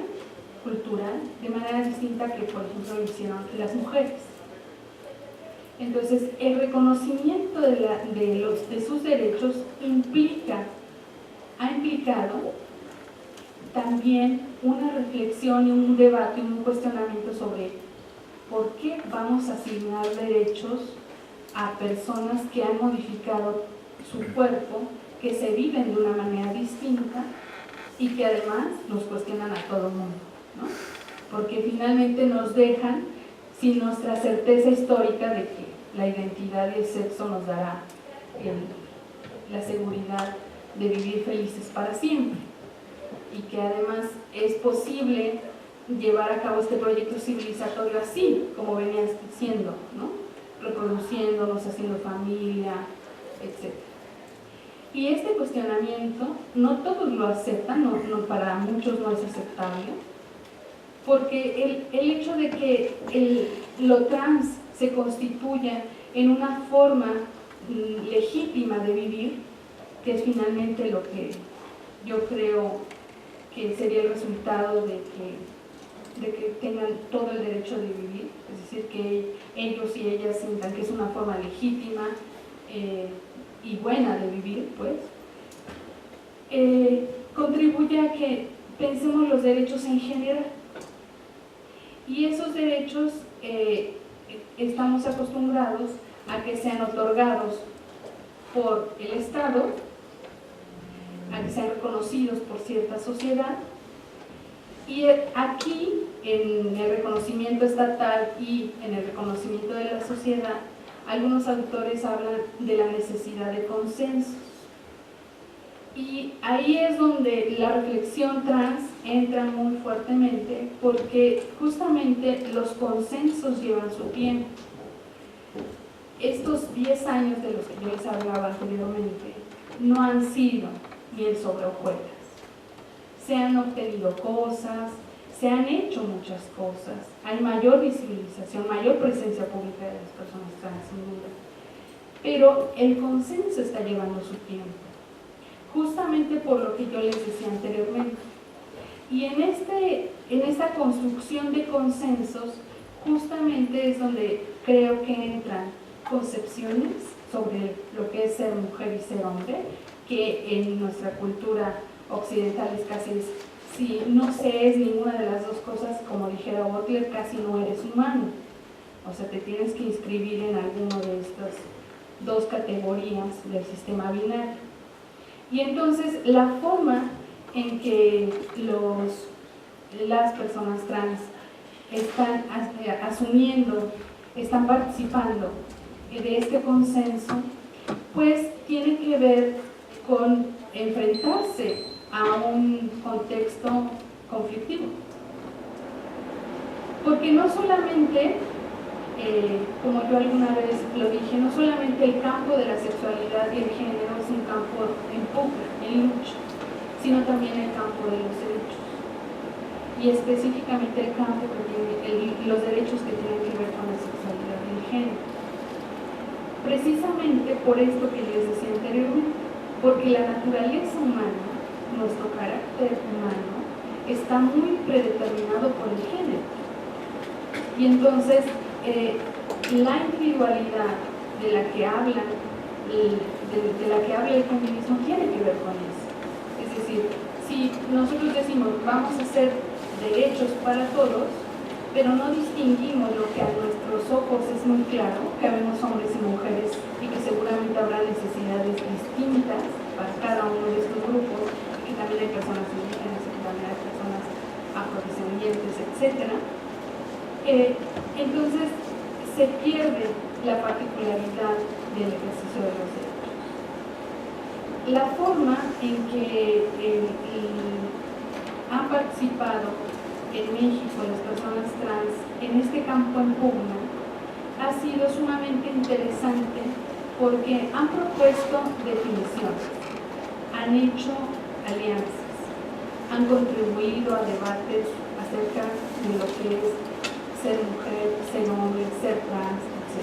cultural, de manera distinta que, por ejemplo, lo hicieron las mujeres. Entonces, el reconocimiento de sus derechos ha implicado también una reflexión y un debate, un cuestionamiento sobre por qué vamos a asignar derechos a personas que han modificado su cuerpo, que se viven de una manera distinta y que además nos cuestionan a todo el mundo, ¿no? Porque finalmente nos dejan sin nuestra certeza histórica de que la identidad y el sexo nos dará la seguridad de vivir felices para siempre, y que además es posible llevar a cabo este proyecto civilizatorio así, como venía diciendo, ¿no? Reproduciéndonos, haciendo familia, etc. Y este cuestionamiento no todos lo aceptan, para muchos no es aceptable, porque el hecho de que lo trans se constituya en una forma legítima de vivir, que es finalmente lo que yo creo que sería el resultado de que tengan todo el derecho de vivir, es decir, que ellos y ellas sientan que es una forma legítima y buena de vivir, pues, contribuye a que pensemos los derechos en general. Y esos derechos estamos acostumbrados a que sean otorgados por el Estado, a que sean reconocidos por cierta sociedad, y aquí en el reconocimiento estatal y en el reconocimiento de la sociedad, algunos autores hablan de la necesidad de consensos, y ahí es donde la reflexión trans entra muy fuertemente, porque justamente los consensos llevan su tiempo. Estos 10 años de los que yo les hablaba anteriormente no han sido miel sobre hojuelas. Se han obtenido cosas, se han hecho muchas cosas, hay mayor visibilización, mayor presencia pública de las personas trans, sin duda, pero el consenso está llevando su tiempo, justamente por lo que yo les decía anteriormente. Y en esta construcción de consensos, justamente es donde creo que entran concepciones sobre lo que es ser mujer y ser hombre, que en nuestra cultura occidental es casi, si no se es ninguna de las dos cosas, como dijera Butler, casi no eres humano. O sea, te tienes que inscribir en alguno de estas dos categorías del sistema binario. Y entonces la forma en que las personas trans están asumiendo, están participando de este consenso, pues tiene que ver con enfrentarse a un contexto conflictivo. Porque no solamente, como yo alguna vez lo dije, no solamente el campo de la sexualidad y el género es un campo en pugna, en lucha, sino también el campo de los derechos. Y específicamente el campo que tiene, los derechos que tienen que ver con la sexualidad y el género. Precisamente por esto que les decía anteriormente, porque la naturaleza humana, nuestro carácter humano, está muy predeterminado por el género. Y entonces, la individualidad de la que habla el feminismo tiene que ver con eso. Es decir, si nosotros decimos vamos a hacer derechos para todos, pero no distinguimos lo que a nuestros ojos es muy claro, que habemos hombres y mujeres y que seguramente habrá necesidades distintas para cada uno de estos grupos, que también hay personas indígenas, que también hay personas afrodescendientes, etc. Entonces se pierde la particularidad del ejercicio de los derechos. La forma en que han participado en México las personas trans en este campo en pugna ha sido sumamente interesante porque han propuesto definiciones, han hecho alianzas, han contribuido a debates acerca de lo que es ser mujer, ser hombre, ser trans, etc.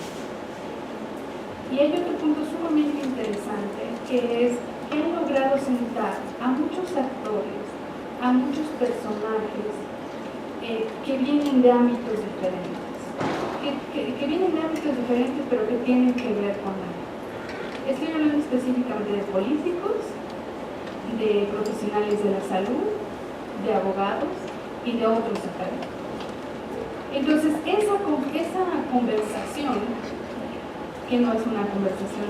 Y hay otro punto sumamente interesante que es que han logrado sentar a muchos actores, a muchos personajes que vienen de ámbitos diferentes, que vienen de ámbitos diferentes pero que tienen que ver con algo. Estoy hablando específicamente de políticos, de profesionales de la salud, de abogados y de otros académicos. Entonces, esa conversación, que no es una conversación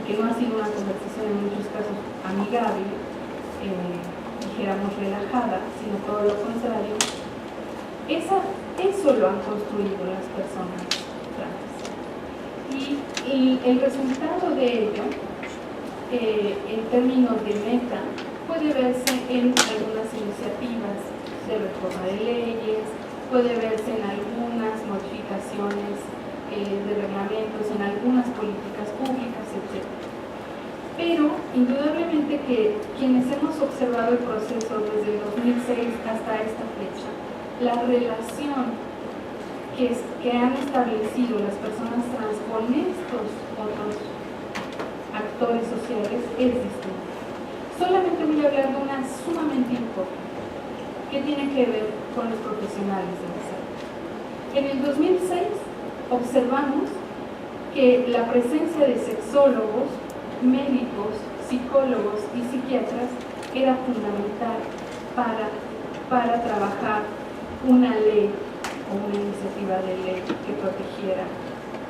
que no ha sido una conversación en muchos casos amigable, dijéramos relajada, sino todo lo contrario, eso lo han construido las personas trans. Y el resultado de ello, en términos de meta, puede verse en algunas iniciativas de reforma de leyes, puede verse en algunas modificaciones de reglamentos, en algunas políticas públicas, etc. Pero, indudablemente que quienes hemos observado el proceso desde el 2006 hasta esta fecha, la relación que han establecido las personas trans con estos otros actores sociales es distinta. Solamente voy a hablar de una sumamente importante, que tiene que ver con los profesionales de la salud. En el 2006 observamos que la presencia de sexólogos, médicos, psicólogos y psiquiatras era fundamental para trabajar una ley o una iniciativa de ley que protegiera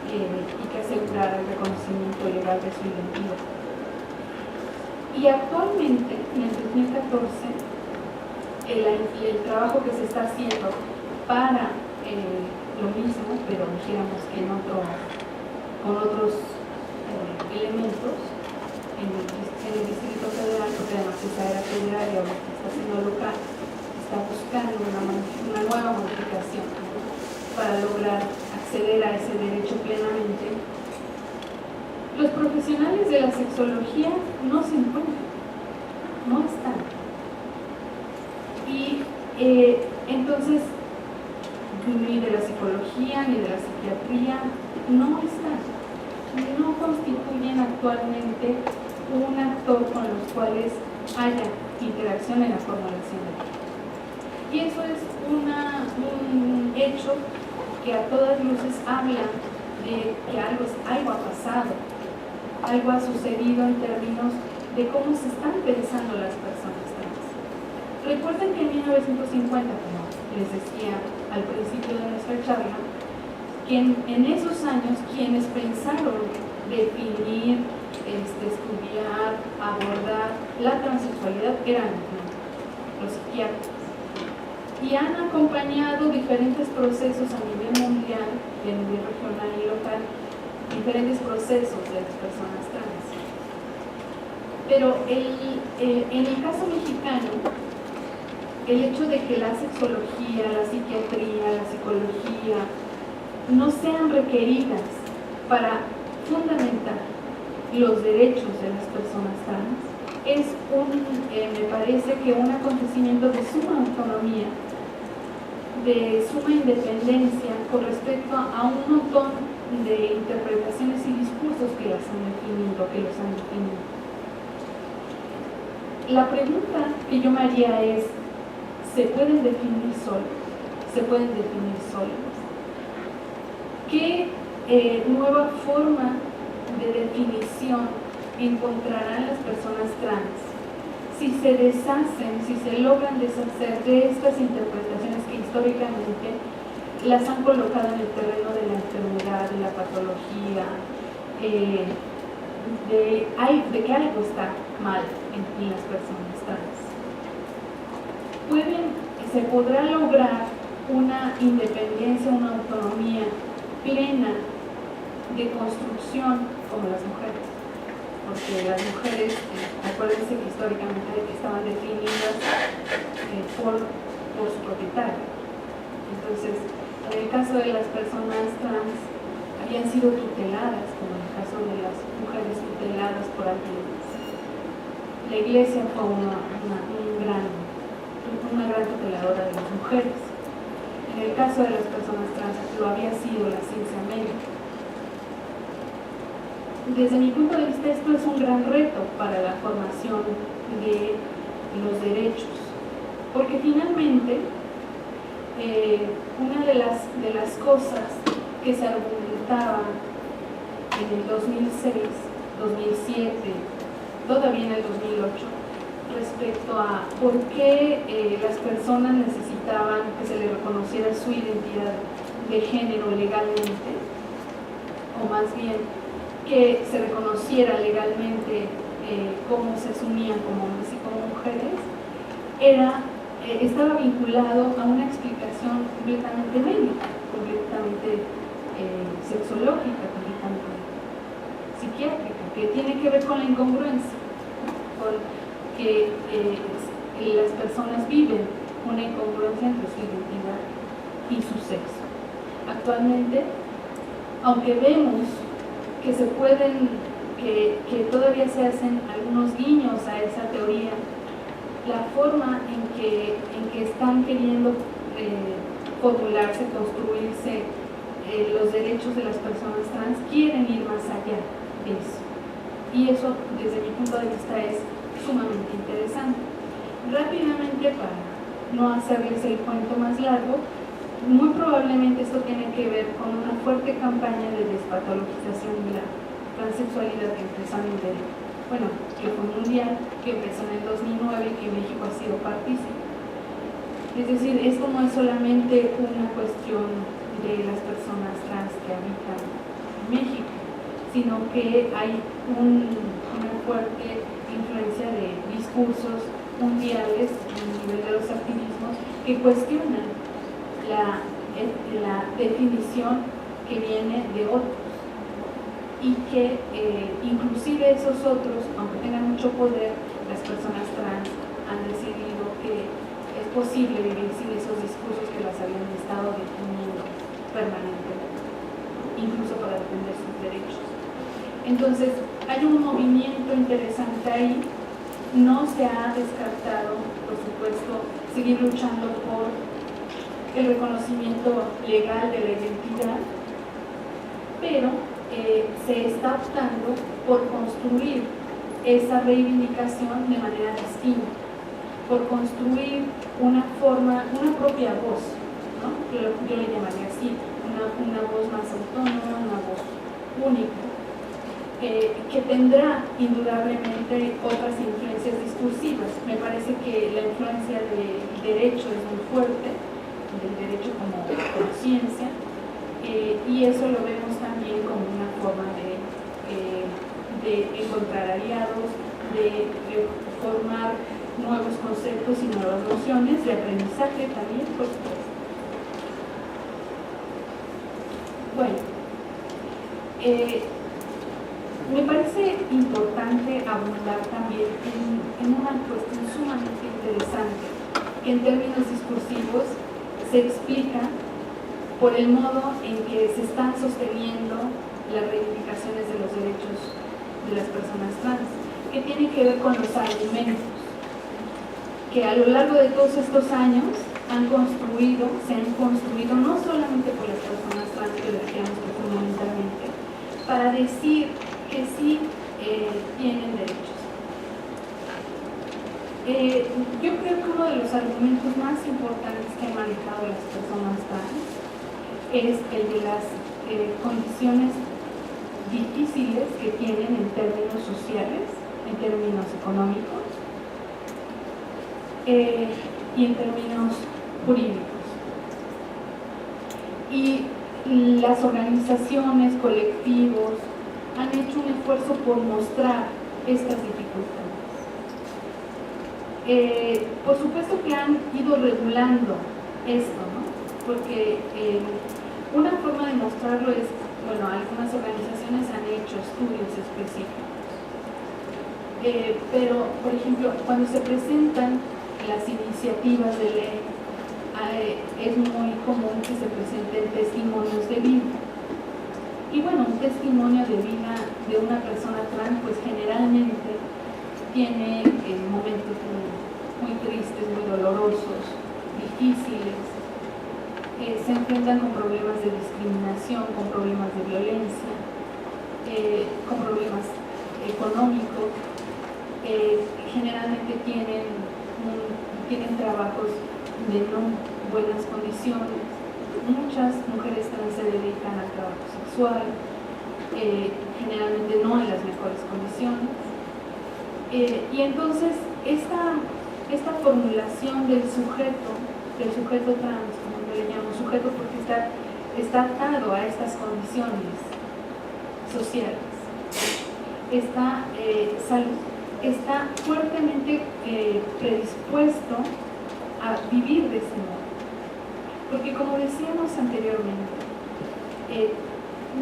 y que asegurara el reconocimiento legal de su identidad. Y actualmente, en el 2014, el trabajo que se está haciendo para lo mismo, pero dijéramos que con otros elementos en el Distrito Federal, porque además esa era federal y ahora está siendo local, está buscando una nueva modificación, ¿no?, para lograr acceder a ese derecho plenamente. Los profesionales de la sexología no se encuentran, no están. Y entonces, ni de la psicología ni de la psiquiatría no están, no constituyen actualmente un actor con los cuales haya interacción en la formulación de ley. Y eso es un hecho que a todas luces habla de que algo ha pasado, algo ha sucedido en términos de cómo se están pensando las personas trans. Recuerden que en 1950, como les decía al principio de nuestra charla, que en esos años quienes pensaron definir, estudiar, abordar la transexualidad eran los psiquiatras. Y han acompañado diferentes procesos a nivel mundial, a nivel regional y local, diferentes procesos de las personas trans. Pero en el caso mexicano, el hecho de que la sexología, la psiquiatría, la psicología no sean requeridas para fundamentar los derechos de las personas trans es me parece que un acontecimiento de suma autonomía, de suma independencia con respecto a un montón de interpretaciones y discursos que las han definido, que los han definido. La pregunta que yo me haría es, ¿se pueden definir solos? ¿Se pueden definir solos? ¿Qué nueva forma de definición encontrarán las personas trans si se deshacen, si se logran deshacer de estas interpretaciones que históricamente las han colocado en el terreno de la enfermedad, de la patología, de que algo está mal en las personas trans? Se podrá lograr una independencia, una autonomía plena de construcción como las mujeres, porque las mujeres, acuérdense que históricamente estaban definidas por su propietario. Entonces, en el caso de las personas trans, habían sido tuteladas, como en el caso de las mujeres tuteladas por alguien más. La Iglesia fue una gran tuteladora de las mujeres. En el caso de las personas trans, lo había sido la ciencia médica. Desde mi punto de vista, esto es un gran reto para la formación de los derechos, porque finalmente una de las cosas que se argumentaban en el 2006, 2007, todavía en el 2008, respecto a por qué las personas necesitaban que se les reconociera su identidad de género legalmente, o más bien que se reconociera legalmente cómo se asumían como hombres y como mujeres, estaba vinculado a una explicación completamente médica, completamente sexológica, completamente psiquiátrica, que tiene que ver con la incongruencia, con que las personas viven una incongruencia entre su identidad y su sexo. Actualmente, aunque vemos que que todavía se hacen algunos guiños a esa teoría, la forma en que están queriendo formularse, construirse los derechos de las personas trans, quieren ir más allá de eso. Y eso, desde mi punto de vista, es sumamente interesante. Rápidamente, para no hacerles el cuento más largo, muy probablemente esto tiene que ver con una fuerte campaña de despatologización de la transexualidad que empezó que fue mundial, que empezó en el 2009 y que México ha sido partícipe. Es decir, esto no es solamente una cuestión de las personas trans que habitan en México, sino que hay una fuerte influencia de discursos mundiales a nivel de los activismos que cuestionan la definición que viene de otros y que inclusive esos otros, aunque tengan mucho poder, las personas trans han decidido que es posible vivir sin esos discursos que las habían estado definiendo permanentemente, incluso para defender sus derechos. Entonces, hay un movimiento interesante ahí. No se ha descartado, por supuesto, seguir luchando por el reconocimiento legal de la identidad, pero se está optando por construir esa reivindicación de manera distinta, por construir una propia voz, ¿no? Yo le llamaría así, una voz más autónoma, una voz única, que tendrá indudablemente otras influencias discursivas. Me parece que la influencia del derecho es muy fuerte, del derecho como ciencia, y eso lo vemos también como una forma de encontrar aliados, de formar nuevos conceptos y nuevas nociones de aprendizaje también, por supuesto. Bueno, me parece importante abundar también en una cuestión sumamente interesante que en términos discursivos se explica por el modo en que se están sosteniendo las reivindicaciones de los derechos de las personas trans, que tiene que ver con los argumentos que a lo largo de todos estos años se han construido no solamente por las personas trans, que decíamos que fundamentalmente, para decir que sí tienen derechos. Yo creo que uno de los argumentos más importantes que han manejado las personas trans es el de las condiciones difíciles que tienen en términos sociales, en términos económicos y en términos jurídicos. Y las organizaciones, colectivos, han hecho un esfuerzo por mostrar estas dificultades. Por supuesto que han ido regulando esto, ¿no? Porque una forma de mostrarlo es, bueno, algunas organizaciones han hecho estudios específicos. Pero, por ejemplo, cuando se presentan las iniciativas de ley, es muy común que se presenten testimonios de vida. Y bueno, un testimonio de vida de una persona trans, pues generalmente tiene momentos muy tristes, muy dolorosos, difíciles. Se enfrentan con problemas de discriminación, con problemas de violencia, con problemas económicos. Generalmente tienen trabajos de no buenas condiciones. Muchas mujeres trans se dedican al trabajo sexual, generalmente no en las mejores condiciones. Y entonces esta formulación del sujeto trans, como le llamo sujeto, porque está atado a estas condiciones sociales, está fuertemente predispuesto a vivir de ese modo. Porque como decíamos anteriormente,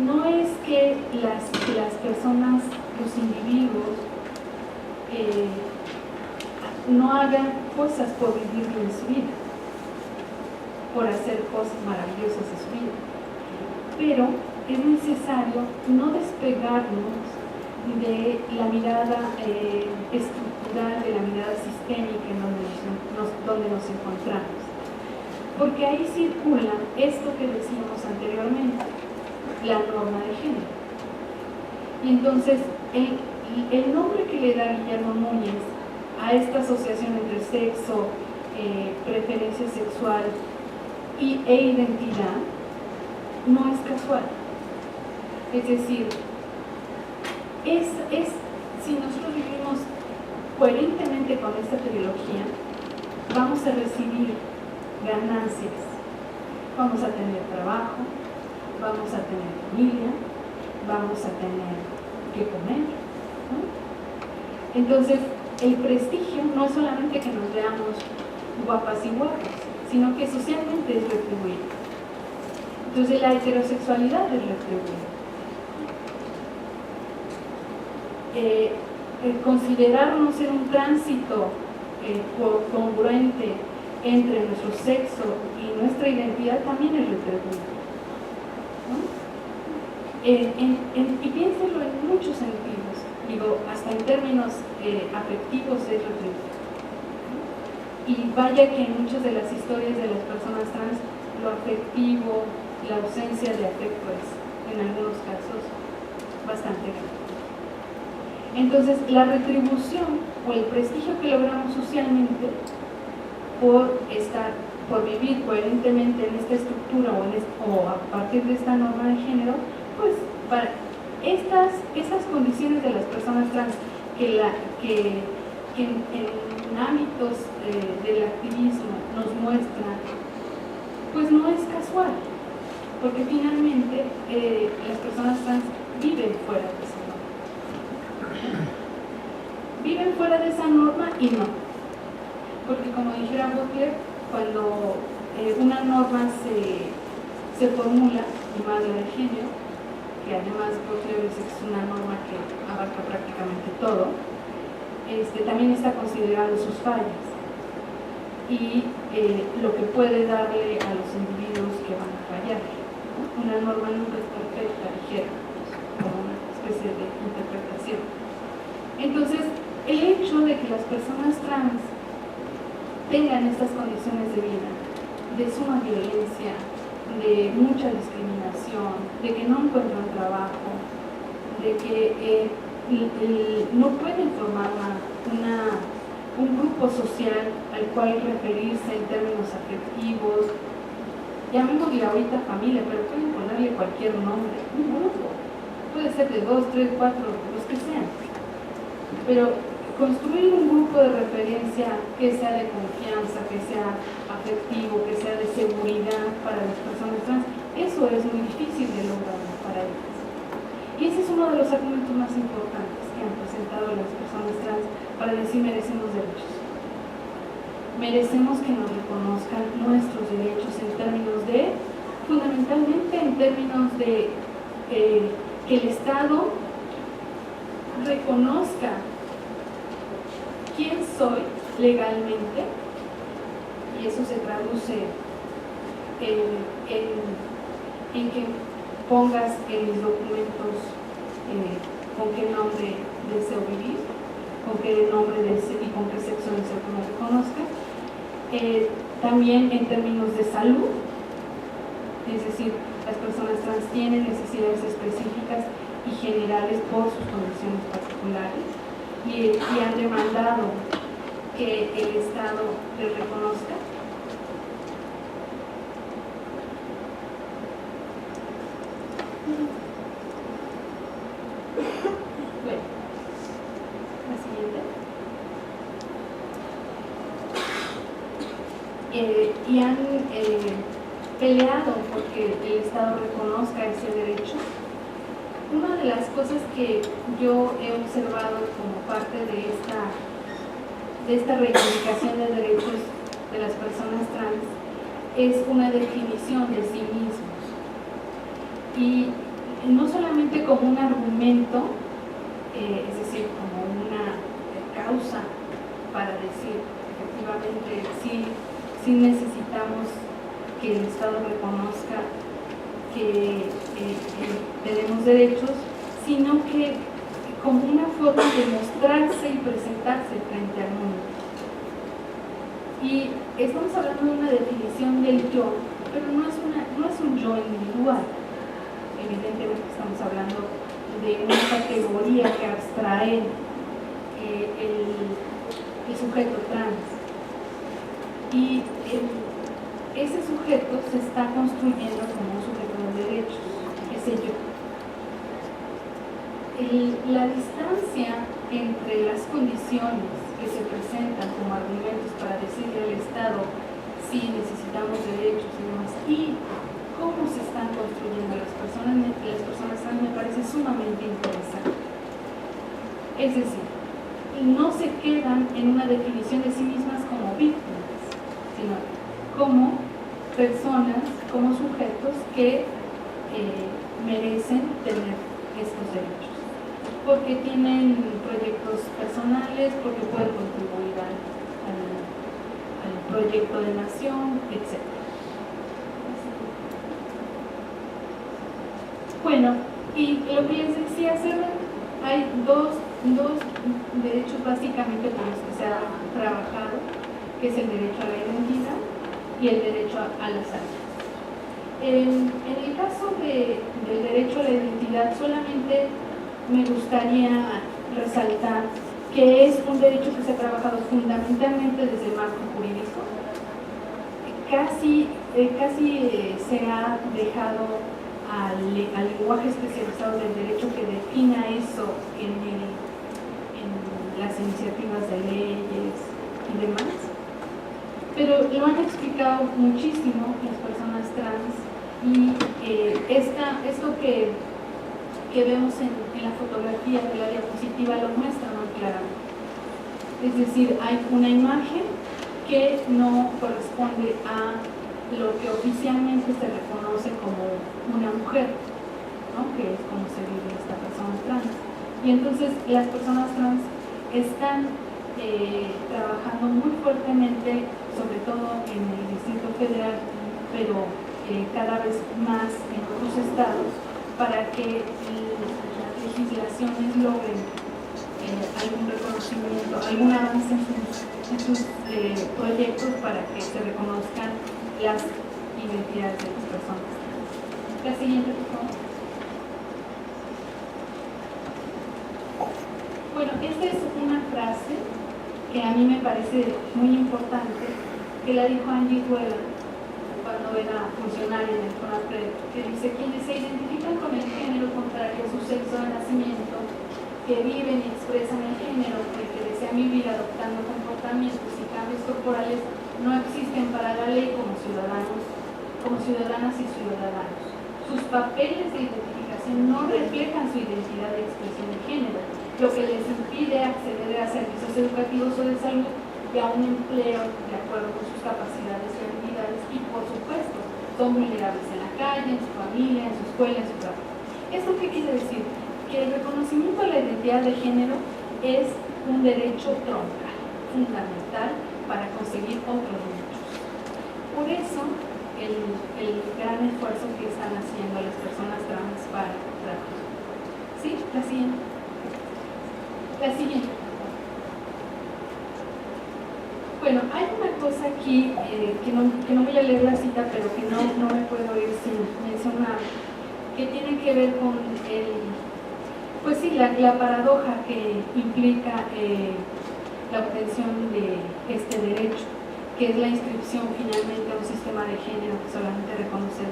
no es que las personas, los individuos, no hagan cosas por vivir bien su vida, por hacer cosas maravillosas de su vida, pero es necesario no despegarnos de la mirada estructural, de la mirada sistémica en donde nos encontramos, porque ahí circula esto que decíamos anteriormente, la norma de género. Y entonces el nombre que le da Guillermo Núñez a esta asociación entre sexo, preferencia sexual e identidad no es casual. Es decir, si nosotros vivimos coherentemente con esta trilogía, vamos a recibir ganancias, vamos a tener trabajo, vamos a tener familia, vamos a tener que comer, ¿no? Entonces, el prestigio no es solamente que nos veamos guapas y guapos, sino que socialmente es retribuido. Entonces, la heterosexualidad es retribuida. Considerarnos en un tránsito congruente entre nuestro sexo y nuestra identidad también es retribuido, ¿no? Y piénselo en muchos sentidos, digo, hasta en términos afectivos es retribuido, ¿no? Y vaya que en muchas de las historias de las personas trans, lo afectivo, la ausencia de afecto es, en algunos casos, bastante grande. Entonces, la retribución o el prestigio que logramos socialmente por vivir coherentemente en esta estructura o a partir de esta norma de género, pues para esas condiciones de las personas trans que en ámbitos del activismo nos muestran, pues no es casual, porque finalmente las personas trans viven fuera de esa norma. Viven fuera de esa norma y no, porque como dijera Butler, cuando una norma se formula, y más la de género, que además Butler es una norma que abarca prácticamente todo, también está considerando sus fallas. y lo que puede darle a los individuos que van a fallar, ¿no? Una norma nunca es perfecta, ligera, como una especie de interpretación. Entonces, el hecho de que las personas trans tengan estas condiciones de vida, de suma violencia, de mucha discriminación, de que no encuentran trabajo, de que no pueden formar un grupo social al cual referirse en términos afectivos, llamémosle ahorita familia, pero pueden ponerle cualquier nombre, un grupo, puede ser de 2, 3, 4, los que sean, pero construir un grupo de referencia que sea de confianza, que sea afectivo, que sea de seguridad para las personas trans, eso es muy difícil de lograr para ellas. Y ese es uno de los argumentos más importantes que han presentado las personas trans para decir merecemos derechos. Merecemos que nos reconozcan nuestros derechos en términos de, fundamentalmente en términos de que el Estado reconozca quién soy legalmente, y eso se traduce en que pongas en mis documentos con qué nombre deseo vivir, con qué nombre deseo y con qué sexo deseo que me reconozca. También en términos de salud, es decir, las personas trans tienen necesidades específicas y generales por sus condiciones particulares y han demandado que el Estado les reconozca. Bueno, la siguiente. Y han peleado porque el Estado reconozca ese derecho. Una de las cosas que yo he observado como parte de esta reivindicación de derechos de las personas trans es una definición de sí mismos. Y no solamente como un argumento, es decir, como una causa para decir efectivamente sí necesitamos que el Estado reconozca que tenemos derechos, sino que como una forma de mostrarse y presentarse frente al mundo. Y estamos hablando de una definición del yo, pero no es un yo individual. Evidentemente estamos hablando de una categoría que abstrae el sujeto trans. Y ese sujeto se está construyendo como un sujeto de derechos, ese yo. La distancia entre las condiciones que se presentan como argumentos para decirle al Estado si necesitamos derechos y demás, y cómo se están construyendo las personas trans me parece sumamente interesante. Es decir, no se quedan en una definición de sí mismas como víctimas, sino como personas, como sujetos que merecen tener estos derechos, porque tienen proyectos personales, porque pueden contribuir al proyecto de nación, etc. Bueno, y lo que les decía hacer, hay dos derechos básicamente por los que se ha trabajado, que es el derecho a la identidad y el derecho a la salud. En el caso del derecho a la identidad, solamente me gustaría resaltar que es un derecho que se ha trabajado fundamentalmente desde el marco jurídico. Casi se ha dejado al lenguaje especializado del derecho que defina eso en las iniciativas de leyes y demás, pero lo han explicado muchísimo las personas trans y esto que vemos en la fotografía de la diapositiva lo muestra muy claramente. Es decir, hay una imagen que no corresponde a lo que oficialmente se reconoce como una mujer, ¿no? Que es como se vive esta persona trans. Y entonces las personas trans están trabajando muy fuertemente, sobre todo en el Distrito Federal, pero cada vez más en otros estados, para que las legislaciones logren algún reconocimiento, algún avance en sus proyectos para que se reconozcan las identidades de las personas. La siguiente, por favor. Bueno, esta es una frase que a mí me parece muy importante, que la dijo Angie Rueda cuando era funcionaria en el CONAPRED, que dice: quienes se identifican con el género contrario a su sexo de nacimiento, que viven y expresan el género el que desean vivir adoptando comportamientos y cambios corporales, no existen para la ley como ciudadanos, como ciudadanas y ciudadanos. Sus papeles de identificación no reflejan su identidad de expresión de género, lo que les impide acceder a servicios educativos o de salud y a un empleo de acuerdo con sus capacidades y habilidades, y por supuesto son vulnerables en la calle, en su familia, en su escuela, en su trabajo. ¿Esto qué quiere decir? Que el reconocimiento de la identidad de género es un derecho troncal, fundamental para conseguir otros derechos. Por eso el gran esfuerzo que están haciendo las personas trans para trabajar. ¿Sí? La siguiente. La siguiente. Bueno, hay una cosa aquí que no voy a leer la cita, pero que no me puedo ir sin mencionar, que tiene que ver con pues sí, la paradoja que implica la obtención de este derecho, que es la inscripción finalmente a un sistema de género que solamente reconoce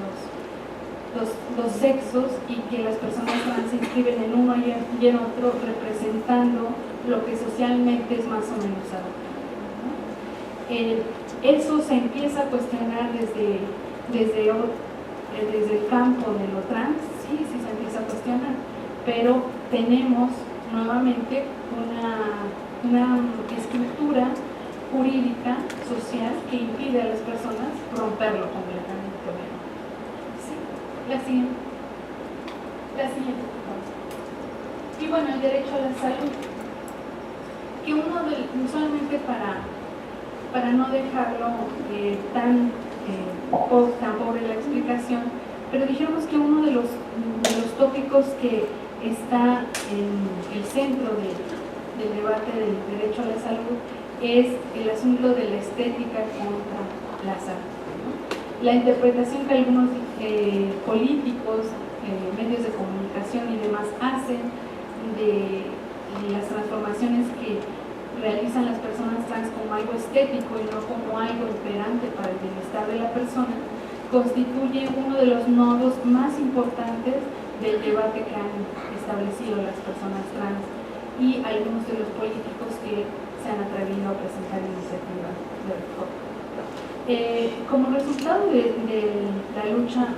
dos sexos, y que las personas trans se inscriben en uno y en otro, representando lo que socialmente es más o menos adaptado. Eso se empieza a cuestionar desde el campo de lo trans, sí se empieza a cuestionar, pero tenemos nuevamente una estructura jurídica, social, que impide a las personas romperlo completamente. Sí. La siguiente. La siguiente. Y bueno, el derecho a la salud, que solamente para no dejarlo tan pobre la explicación, pero dijimos que uno de los tópicos que está en el centro del debate del derecho a la salud es el asunto de la estética contra la salud, ¿no? La interpretación que algunos políticos, medios de comunicación y demás hacen de las transformaciones que realizan las personas trans como algo estético y no como algo imperante para el bienestar de la persona, constituye uno de los nodos más importantes del debate que han establecido las personas trans y algunos de los políticos que se han atrevido a presentar iniciativas de reforma. Como resultado de la lucha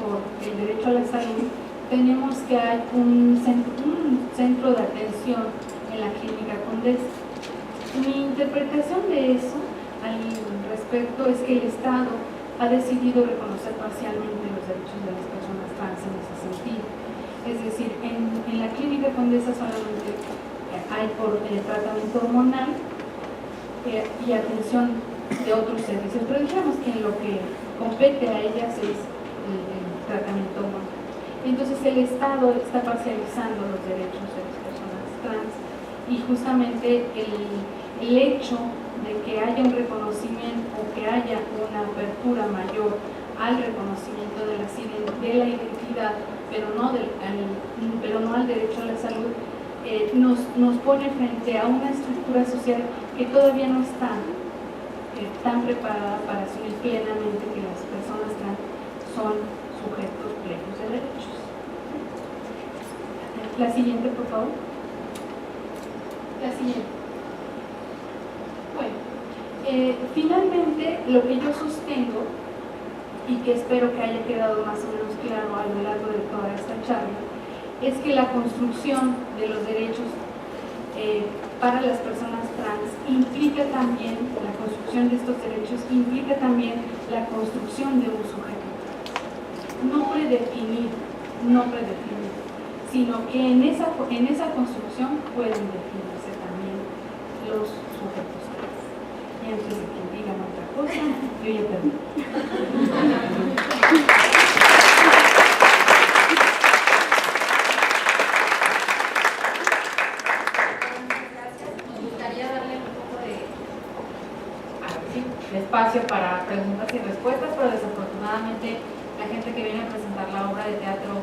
por el derecho a la salud, tenemos que hay un centro de atención en la Clínica Condesa. Mi interpretación de eso al respecto es que el Estado ha decidido reconocer parcialmente los derechos de las personas trans en ese sentido. Es decir, en la Clínica Condesa solamente hay por tratamiento hormonal y atención de otros servicios, pero digamos que en lo que compete a ellas es el tratamiento hormonal. Entonces el Estado está parcializando los derechos de las personas trans, y justamente el hecho de que haya un reconocimiento o que haya una apertura mayor al reconocimiento de la identidad, pero no al derecho a la salud, nos pone frente a una estructura social que todavía no está tan preparada para asumir plenamente que las personas trans son sujetos plenos de derechos. La siguiente, por favor. La siguiente. Bueno, finalmente lo que yo sostengo, y que espero que haya quedado más o menos claro a lo largo de toda esta charla, es que la construcción de los derechos para las personas trans implica también, la construcción de estos derechos implica también la construcción de un sujeto trans, no predefinido, sino que en esa construcción pueden definirse también los sujetos. Y antes de que digan otra cosa, yo ya perdí. Espacio para preguntas y respuestas, pero desafortunadamente la gente que viene a presentar la obra de teatro,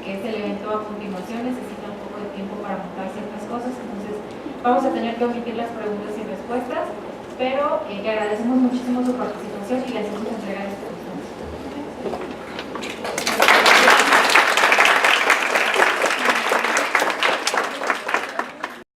que es el evento a continuación, necesita un poco de tiempo para montar ciertas cosas, entonces vamos a tener que omitir las preguntas y respuestas, pero le agradecemos muchísimo su participación y le hacemos entrega de